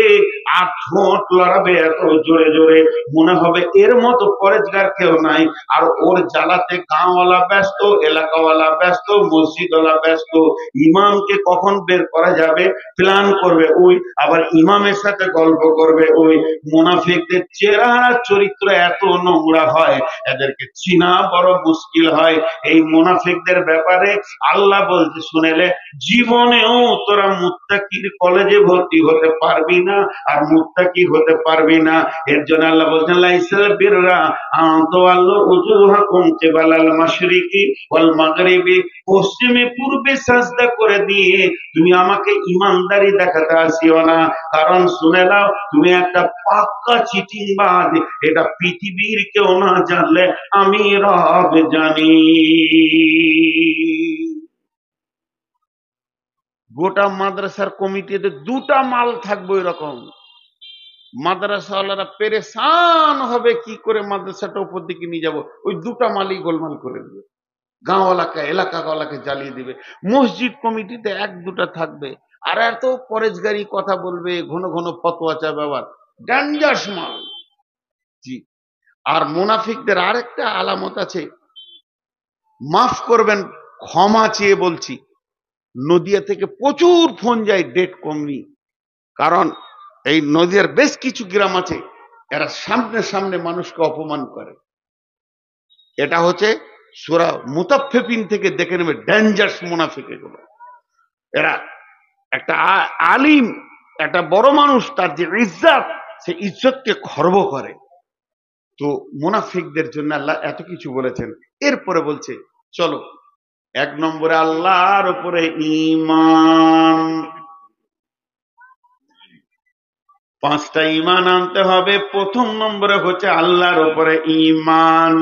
আর ঠোঁট লড়াবে এত জোরে জোরে, মনে হবে এর মতো পরেজগার কেউ নাই। আর ওর জ্বালাতে গাঁওয়ালা ব্যস্ত, এলাকাওয়ালা ব্যস্ত, মসজিদওয়ালা ব্যস্ত, ইমামকে কখন বের করা যাবে প্ল্যান করবে ওই, আবার ইমামের সাথে গল্প করবে ওই। মুনাফিকদের চেহারা চরিত্র এত নোংরা হয়, এদেরকে চিনা বড় মুশকিল হয়। এই মুনাফিকদের ব্যাপারে আল্লাহ বলতে শুনেলে, জীবনেও তোরা মুত্তাকির কলেজে ভর্তি হতে পারবি না, আর মুত্তাকি হতে পারবি না। এর জন্য আল্লাহ বলছেন, লাইসাল বিররা আনতুওয়াল্লু উজুহাকুম কিবালাল মাশরিকি ওয়াল মাগরিবি, পশ্চিমে পূর্বে সাজদা করে দিয়ে তুমি আমাকে ইমানদারি দেখাতে আসিও না, কারণ শুনে নাও তুমি একটা পাক্কা চিটিংবাজ, এটা পৃথিবীর কেউ না জানলে আমি রব জানি। গোটা মাদ্রাসার কমিটিতে দুটা মাল থাকবে এরকম, মাদ্রাসাওয়ালারা পেরেশান হবে কি করে মাদ্রাসাটা উপর দিকে নিয়ে যাবো, ওই দুটা মালই গোলমাল করে দেবে, গাঁওয়ালাকে এলাকাওয়ালাকে জ্বালিয়ে দিবে। মসজিদ কমিটিতে এক দুটা থাকবে, আর এত পরেজগারি কথা বলবে, ঘন ঘন ফতোয়া চাবে, আবার ডেঞ্জারাস মাল। জি। আর মুনাফিকদের আরেকটা আলামত আছে, মাফ করবেন ক্ষমা চেয়ে বলছি, নদিয়া থেকে প্রচুর ফোন যায়, ডেট কমনি, কারণ এই নদিয়ার বেশ কিছু গ্রাম আছে, এরা সামনে সামনে মানুষকে অপমান করে। এটা হচ্ছে সূরা মুতাফফিফিন থেকে দেখে নেবে, ডেঞ্জারাস মুনাফিক এগুলো। এরা একটা আলিম, একটা বড় মানুষ, তার যে ইজ্জত, সে ইজ্জতকে খর্ব করে। তো মুনাফিকদের জন্য আল্লাহ এত কিছু বলেছেন, এরপরে বলছে চলো 1 নম্বরে আল্লাহর উপরে ঈমান, 5টা ঈমান আনতে হবে। প্রথম নম্বরে হচ্ছে আল্লাহর উপরে ঈমান।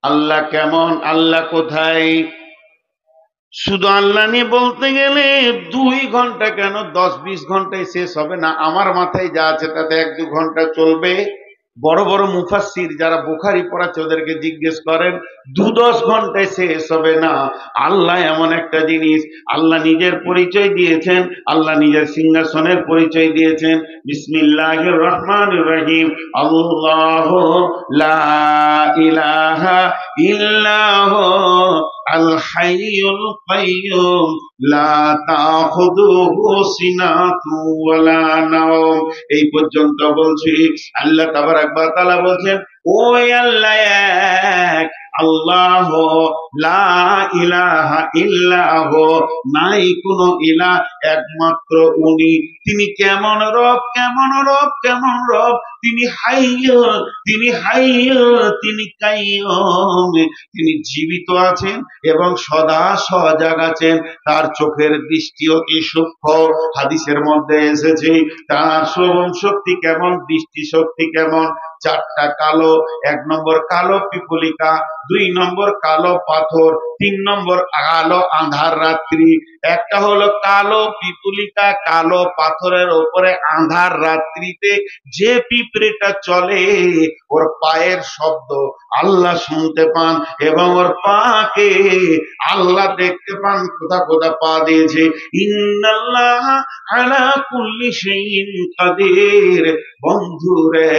আল্লাহ কেমন, আল্লাহ কোথায়, শুধু আল্লাহ নিয়ে বলতে গেলে 2 ঘন্টা কেন 10-20 ঘন্টায় শেষ হবে না। আমার মাথায় যা আছে তাতে 1-2 ঘন্টা চলবে। বড় বড় মুফাসসির যারা বুখারী পড়াচ্ছে ওদেরকে জিজ্ঞেস করেন, 2-10 ঘন্টায় শেষ হবে না। আল্লাহ এমন একটা জিনিস, আল্লাহ নিজের পরিচয় দিয়েছেন, আল্লাহ নিজের সিংহাসনের পরিচয় দিয়েছেন। বিসমিল্লাহির রহমানির রহিম, আল্লাহু লা ইলাহা ইল্লাহু আল হাইয়ুল কাইয়্যুম লা তাখুযুহু সিনাতু ওয়ালা নাওম। এই পর্যন্ত বলছি। আল্লাহ তাবারাক ওয়া তাআলা বলছেন, ওই আল্লাহ এক, আল্লাহ লা ইলাহা ইল্লাহু, নাই কোনো ইলাহ, একমাত্র উনি। তিনি কেমন রব, কেমন রব, কেমন রব, তিনি হাইয়্যু, তিনি হাইয়্যু, তিনি কাইয়্যুম, তিনি জীবিত আছেন এবং সদা সজাগ আছেন। তার চোখের দৃষ্টি অতি সূক্ষ্ম, হাদিসের মধ্যে এসেছে তার শ্রবণ শক্তি কেমন, দৃষ্টি শক্তি কেমন। 4টা কালো, 1 নম্বর কালো পিপুলিকা, 2 নম্বর কালো পাথর, 3 নম্বর কালো আঁধার রাত্রি। একটা হলো কালো পিপুলিকা, কালো পাথরের উপরে আঁধার রাত্রিতে যে পিঁপড়েটা চলে, ওর পায়ের শব্দ আল্লাহ শুনতে পান এবং ওর পাকে আল্লাহ দেখতে পান, কোথা কোথা পা দিয়েছে। ইন্নাল্লাহ আলা কুল্লি শাইইন কাদির। বন্ধুরে,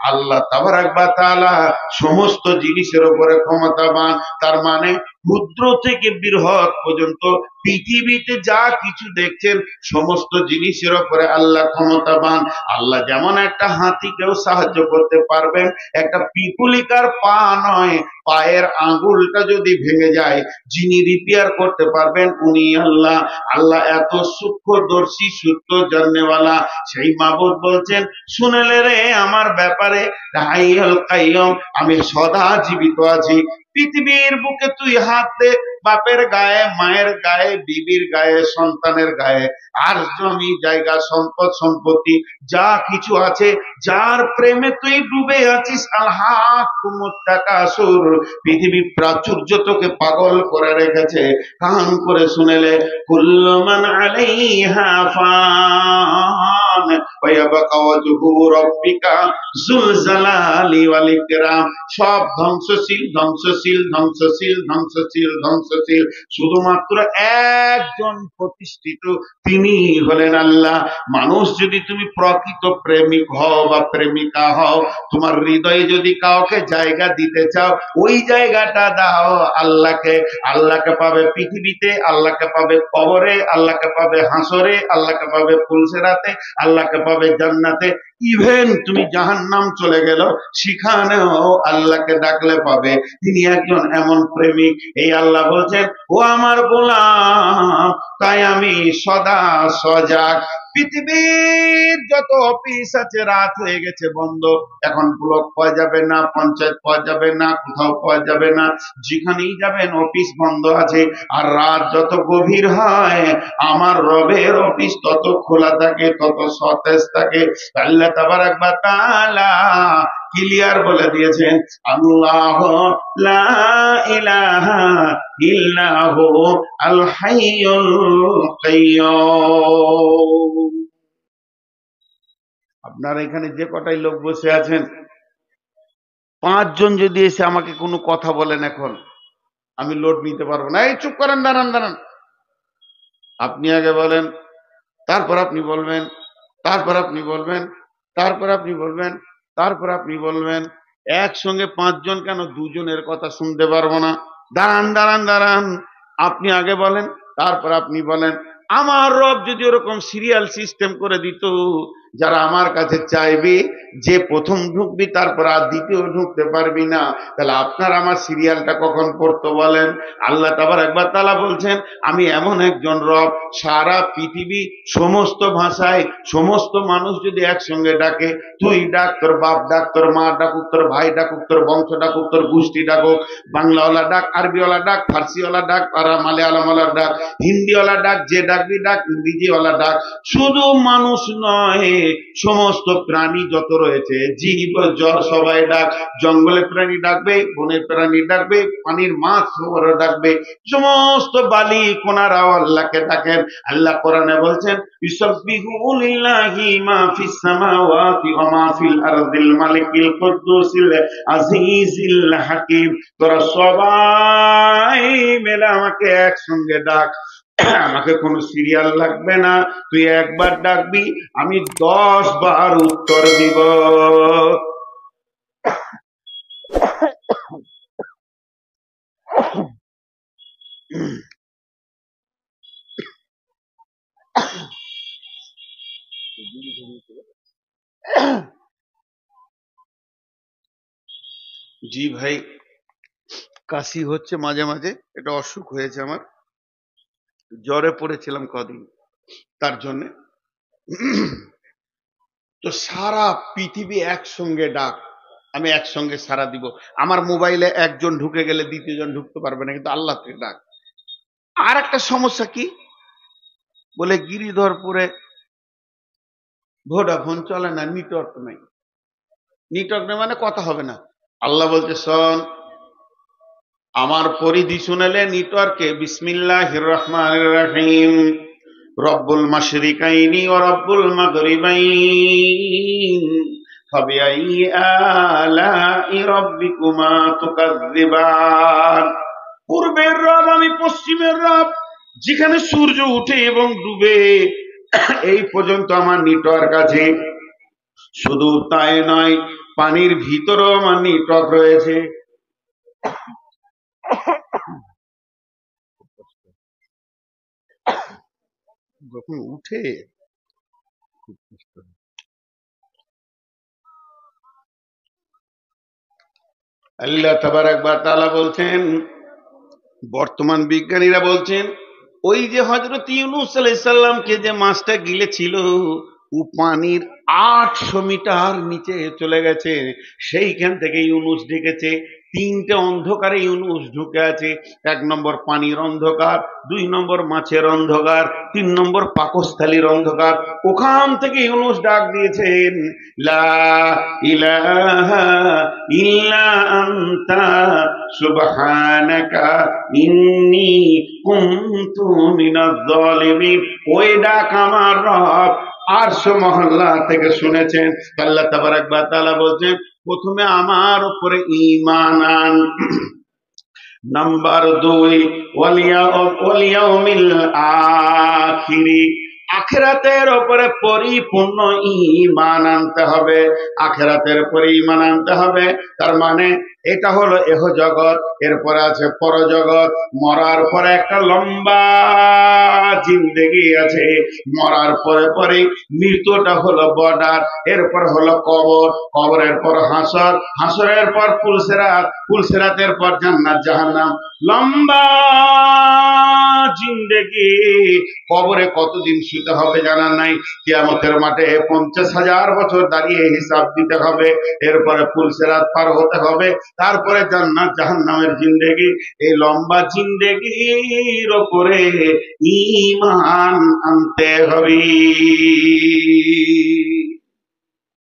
আল্লাহ তাবারাক ওয়া তাআলা সমস্ত জিনিসের উপরে ক্ষমতাবান। তার মানে ক্ষুদ্র থেকে বৃহৎ পর্যন্ত পৃথিবীতে যা কিছু দেখছেন সমস্ত জিনিসের উপরে আল্লাহ ক্ষমতাবান। আল্লাহ যেমন একটা হাতিকেও সাহায্য করতে পারবেন, একটা পিপুলিকার পা নয়, পায়ের আঙ্গুলটা যদি ভেঙে যায় যিনি রিপেয়ার করতে পারবেন উনি আল্লাহ। আল্লাহ এত সূক্ষ্মদর্শী, সূত্র জাননেওয়ালা। সেই মাবুদ বলছেন, শুনেলে রে আমার ব্যাপারে, হাইয়ুল কাইয়ুম, আমি সদা জীবিত আছি। পৃথিবীর বুকে তুই হাত দে, বাপের গায়ে, মায়ের গায়ে, বিবির গায়ে, সন্তানের গায়ে, আর জমি জায়গা সম্পদ সম্পত্তি যা কিছু আছে, যার প্রেমে তুই ডুবে আছিস, আলহাকুমুত তাকাসুর, পৃথিবীর প্রাচুর্য তোকে পাগল করে রেখেছে। কান করে শুনেলে, কুল্লু মান আলাইহা ফান ওয়া ইয়াবকা ওয়াজহু রাব্বিকা যুল জালালি ওয়াল ইকরাম। সব ধ্বংসশীল, ধ্বংসশীল, ধ্বংসশীল, ধ্বংসশীল, ধ্বংসশীল, শুধুমাত্র একজন প্রতিষ্ঠিত, তিনি হলেন আল্লাহ। মানুষ যদি তুমি প্রকৃত প্রেমিক হও বা প্রেমিকা হও, তোমার হৃদয়ে যদি কাউকে জায়গা দিতে চাও, ওই জায়গাটা দাও আল্লাহকে। আল্লাহকে পাবে পৃথিবীতে, আল্লাহকে পাবে কবরে, আল্লাহকে পাবে হাসরে, আল্লাহকে পাবে ফুলসেরাতে, আল্লাহকে পাবে জান্নাতে। ইভেন তুমি জাহান্নাম চলে গেল, সেখানেও আল্লাহকে ডাকলে পাবে। তিনি একজন এমন প্রেমিক। এই আল্লাহ বলছেন, ও আমার গোলাম, তাই আমি সদা সজাগ। পৃথিবীর যত অফিস আছে রাত হয়ে গেছে বন্ধ, এখন ব্লক পাওয়া যাবে না, পঞ্চায়েত পাওয়া যাবে না, কোথাও পাওয়া যাবে না, যেখানেই যাবেন অফিস বন্ধ আছে। আর রাত যত গভীর হয় আমার রবের অফিস তত খোলা থাকে, তত সতেজ থাকে। আল্লাহ তাবারাক ওয়া তাআলা ক্লিয়ার বলে দিয়েছেন, আল্লাহ লা ইলাহা ইল্লাহু আল হাইয়ুল কাইয়্যুম। আপনারা এখানে যে কটাই লোক বসে আছেন, 5 জন যদি এসে আমাকে কোনো কথা বলেন, এখন আমি লোড নিতে পারবো না। এই চুপ করেন, দাঁড়ান দাঁড়ান, আপনি আগে বলেন, তারপর আপনি বলবেন, তারপর আপনি বলবেন, তারপর আপনি বলবেন, তারপর আপনি বলবেন। একসঙ্গে 5 জন কেন, 2 জনের কথা শুনতে পারবো না। দাঁড়ান দাঁড়ান দাঁড়ান, আপনি আগে বলেন, তারপর আপনি বলেন। আমার রব যদি ওরকম সিরিয়াল সিস্টেম করে দিত, যারা আমার কাছে চাইবে যে প্রথম ঢুকবি তারপর আর দ্বিতীয় ঢুকতে পারবি না, তাহলে আপনার আমার সিরিয়ালটা কখন পড়তো বলেন? আল্লাহ তাবারাক ওয়া তাআলা বলছেন, আমি এমন একজন রব, সারা পৃথিবী সমস্ত ভাষায় সমস্ত মানুষ যদি একসঙ্গে ডাকে, তুই ডাক, তোর বাপ ডাক, তোর মা ডাকুক, তোর ভাই ডাকুক, তোর বংশ ডাকুক, তোর গোষ্ঠী ডাকুক, বাংলাওয়ালা ডাক, আরবিওয়ালা ডাক, ফার্সিওয়ালা ডাক, আর মালয়ালমওয়ালা ডাক, হিন্দিওয়ালা ডাক, যে ডাকবি ডাক, ইংরেজিওয়ালা ডাক। শুধু মানুষ নয়, সমস্ত প্রাণী যত রয়েছে, জীব জল, সবাই ডাক। জঙ্গলের প্রাণী ডাকবে, বনের প্রাণী ডাকবে, পানির মাছ ওরা ডাকবে, সমস্ত বালি কোনারাও আল্লাহকে ডাকেন। আল্লাহ কোরআনে বলছেন, ইউসাব্বিহু লিল্লাহি মা ফিস সামাওয়াতি ওয়া মা ফিল আরদিল মালিকিল কুদ্দুসিল আজিজিল হাকিম। তোরা সবাই মিলে আমাকে একসঙ্গে ডাক, আমাকে কোনো সিরিয়াল লাগবে না, তুই একবার ডাকবি, আমি 10 বার উত্তর দিব। জি ভাই, কাশি হচ্ছে মাঝে মাঝে, এটা অসুখ হয়েছে আমার, জ্বরে পড়েছিলাম কদিন, তার জন্য। তো সারা পৃথিবী একসঙ্গে ডাক, আমি একসঙ্গে সারা দিব। আমার মোবাইলে একজন ঢুকে গেলে দ্বিতীয় জন ঢুকতে পারবে না, কিন্তু আল্লাহ থেকে ডাক। আর একটা সমস্যা কি বলে, গিরিধরপুরে ভোডাফোন চলে না, নেটওয়ার্ক নাই। নেটওয়ার্ক নেই মানে কথা হবে না। আল্লাহ বলছে, শোন, আমার পরিধি শুনেলে নেটওয়ার্কে, বিসমিল্লাহির রহমানির রহিম, রব্বুল মাশরিকাইনি ওয়া রব্বুল মাগরিবাইন ফাবিআই আলাই রাব্বিকুমা তুকাযযিবান। পূর্বের রব আমি, পশ্চিমের রব, যেখানে সূর্য উঠে এবং ডুবে এই পর্যন্ত আমার নেটওয়ার্ক আছে। শুধু তাই নয়, পানির ভিতরেও আমার নেটওয়ার্ক রয়েছে। যখন উঠে খুব কষ্ট হয়। আল্লাহ তাবারাক ওয়া তাআলা বলছেন, বর্তমান বিজ্ঞানীরা বলছেন ওই যে হযরত ইউনূস আলাইহিস সালামকে যে মাছটা গিলেছিল ও পানির 800 মিটার নিচে চলে গেছে। সেইখান থেকে ইউনূস ডেকেছে। তিনটে অন্ধকারে ইউনূস ঢুকে আছে। 1 নম্বর পানির অন্ধকার, 2 নম্বর মাছের অন্ধকার, 3 নম্বর পাকস্থলীর অন্ধকার। ওখান থেকে ইউনূস ডাক দিয়েছেন, লা ইলাহা ইল্লা আনতা সুবহানাকা ইন্নী কুনতু মিনাজ জালিমিন। ওই ডাক আমার রব আরশ মহল্লা থেকে শুনেছেন। আল্লাহ তাবারাক ওয়া তাআলা বলছেন, প্রথমে আমার উপরে ঈমান আন। নাম্বার 2, ওয়াল ইয়াউমিল আখিরি, আখিরাতের উপরে পরিপূর্ণ ঈমান আনতে হবে। আখিরাতের উপরে ঈমান আনতে হবে, তার মানে এটা হলো এহ জগৎ, এরপরে আছে পরজগৎ। মরার পরে একটা লম্বা জিন্দেগি আছে। মরার পরে পরে মৃত্যুটা হলো বর্ডার, এরপর হলো কবর, কবরের পর হাসর, হাসরের পর পুলসিরাত, পুলসিরাতের পর জান্নাত জাহান্নাম। লম্বা জিন্দেগি। কবরে কতদিন শুতে হবে জানা নাই। কিয়ামতের মাঠে 50,000 বছর দাঁড়িয়ে হিসাব দিতে হবে। এরপরে পুলসিরাত পার হতে হবে, তারপরে জান্নাত জাহান্নামের জিন্দেগি। এই লম্বা জিন্দেগির উপরে ঈমান আনতে হবে।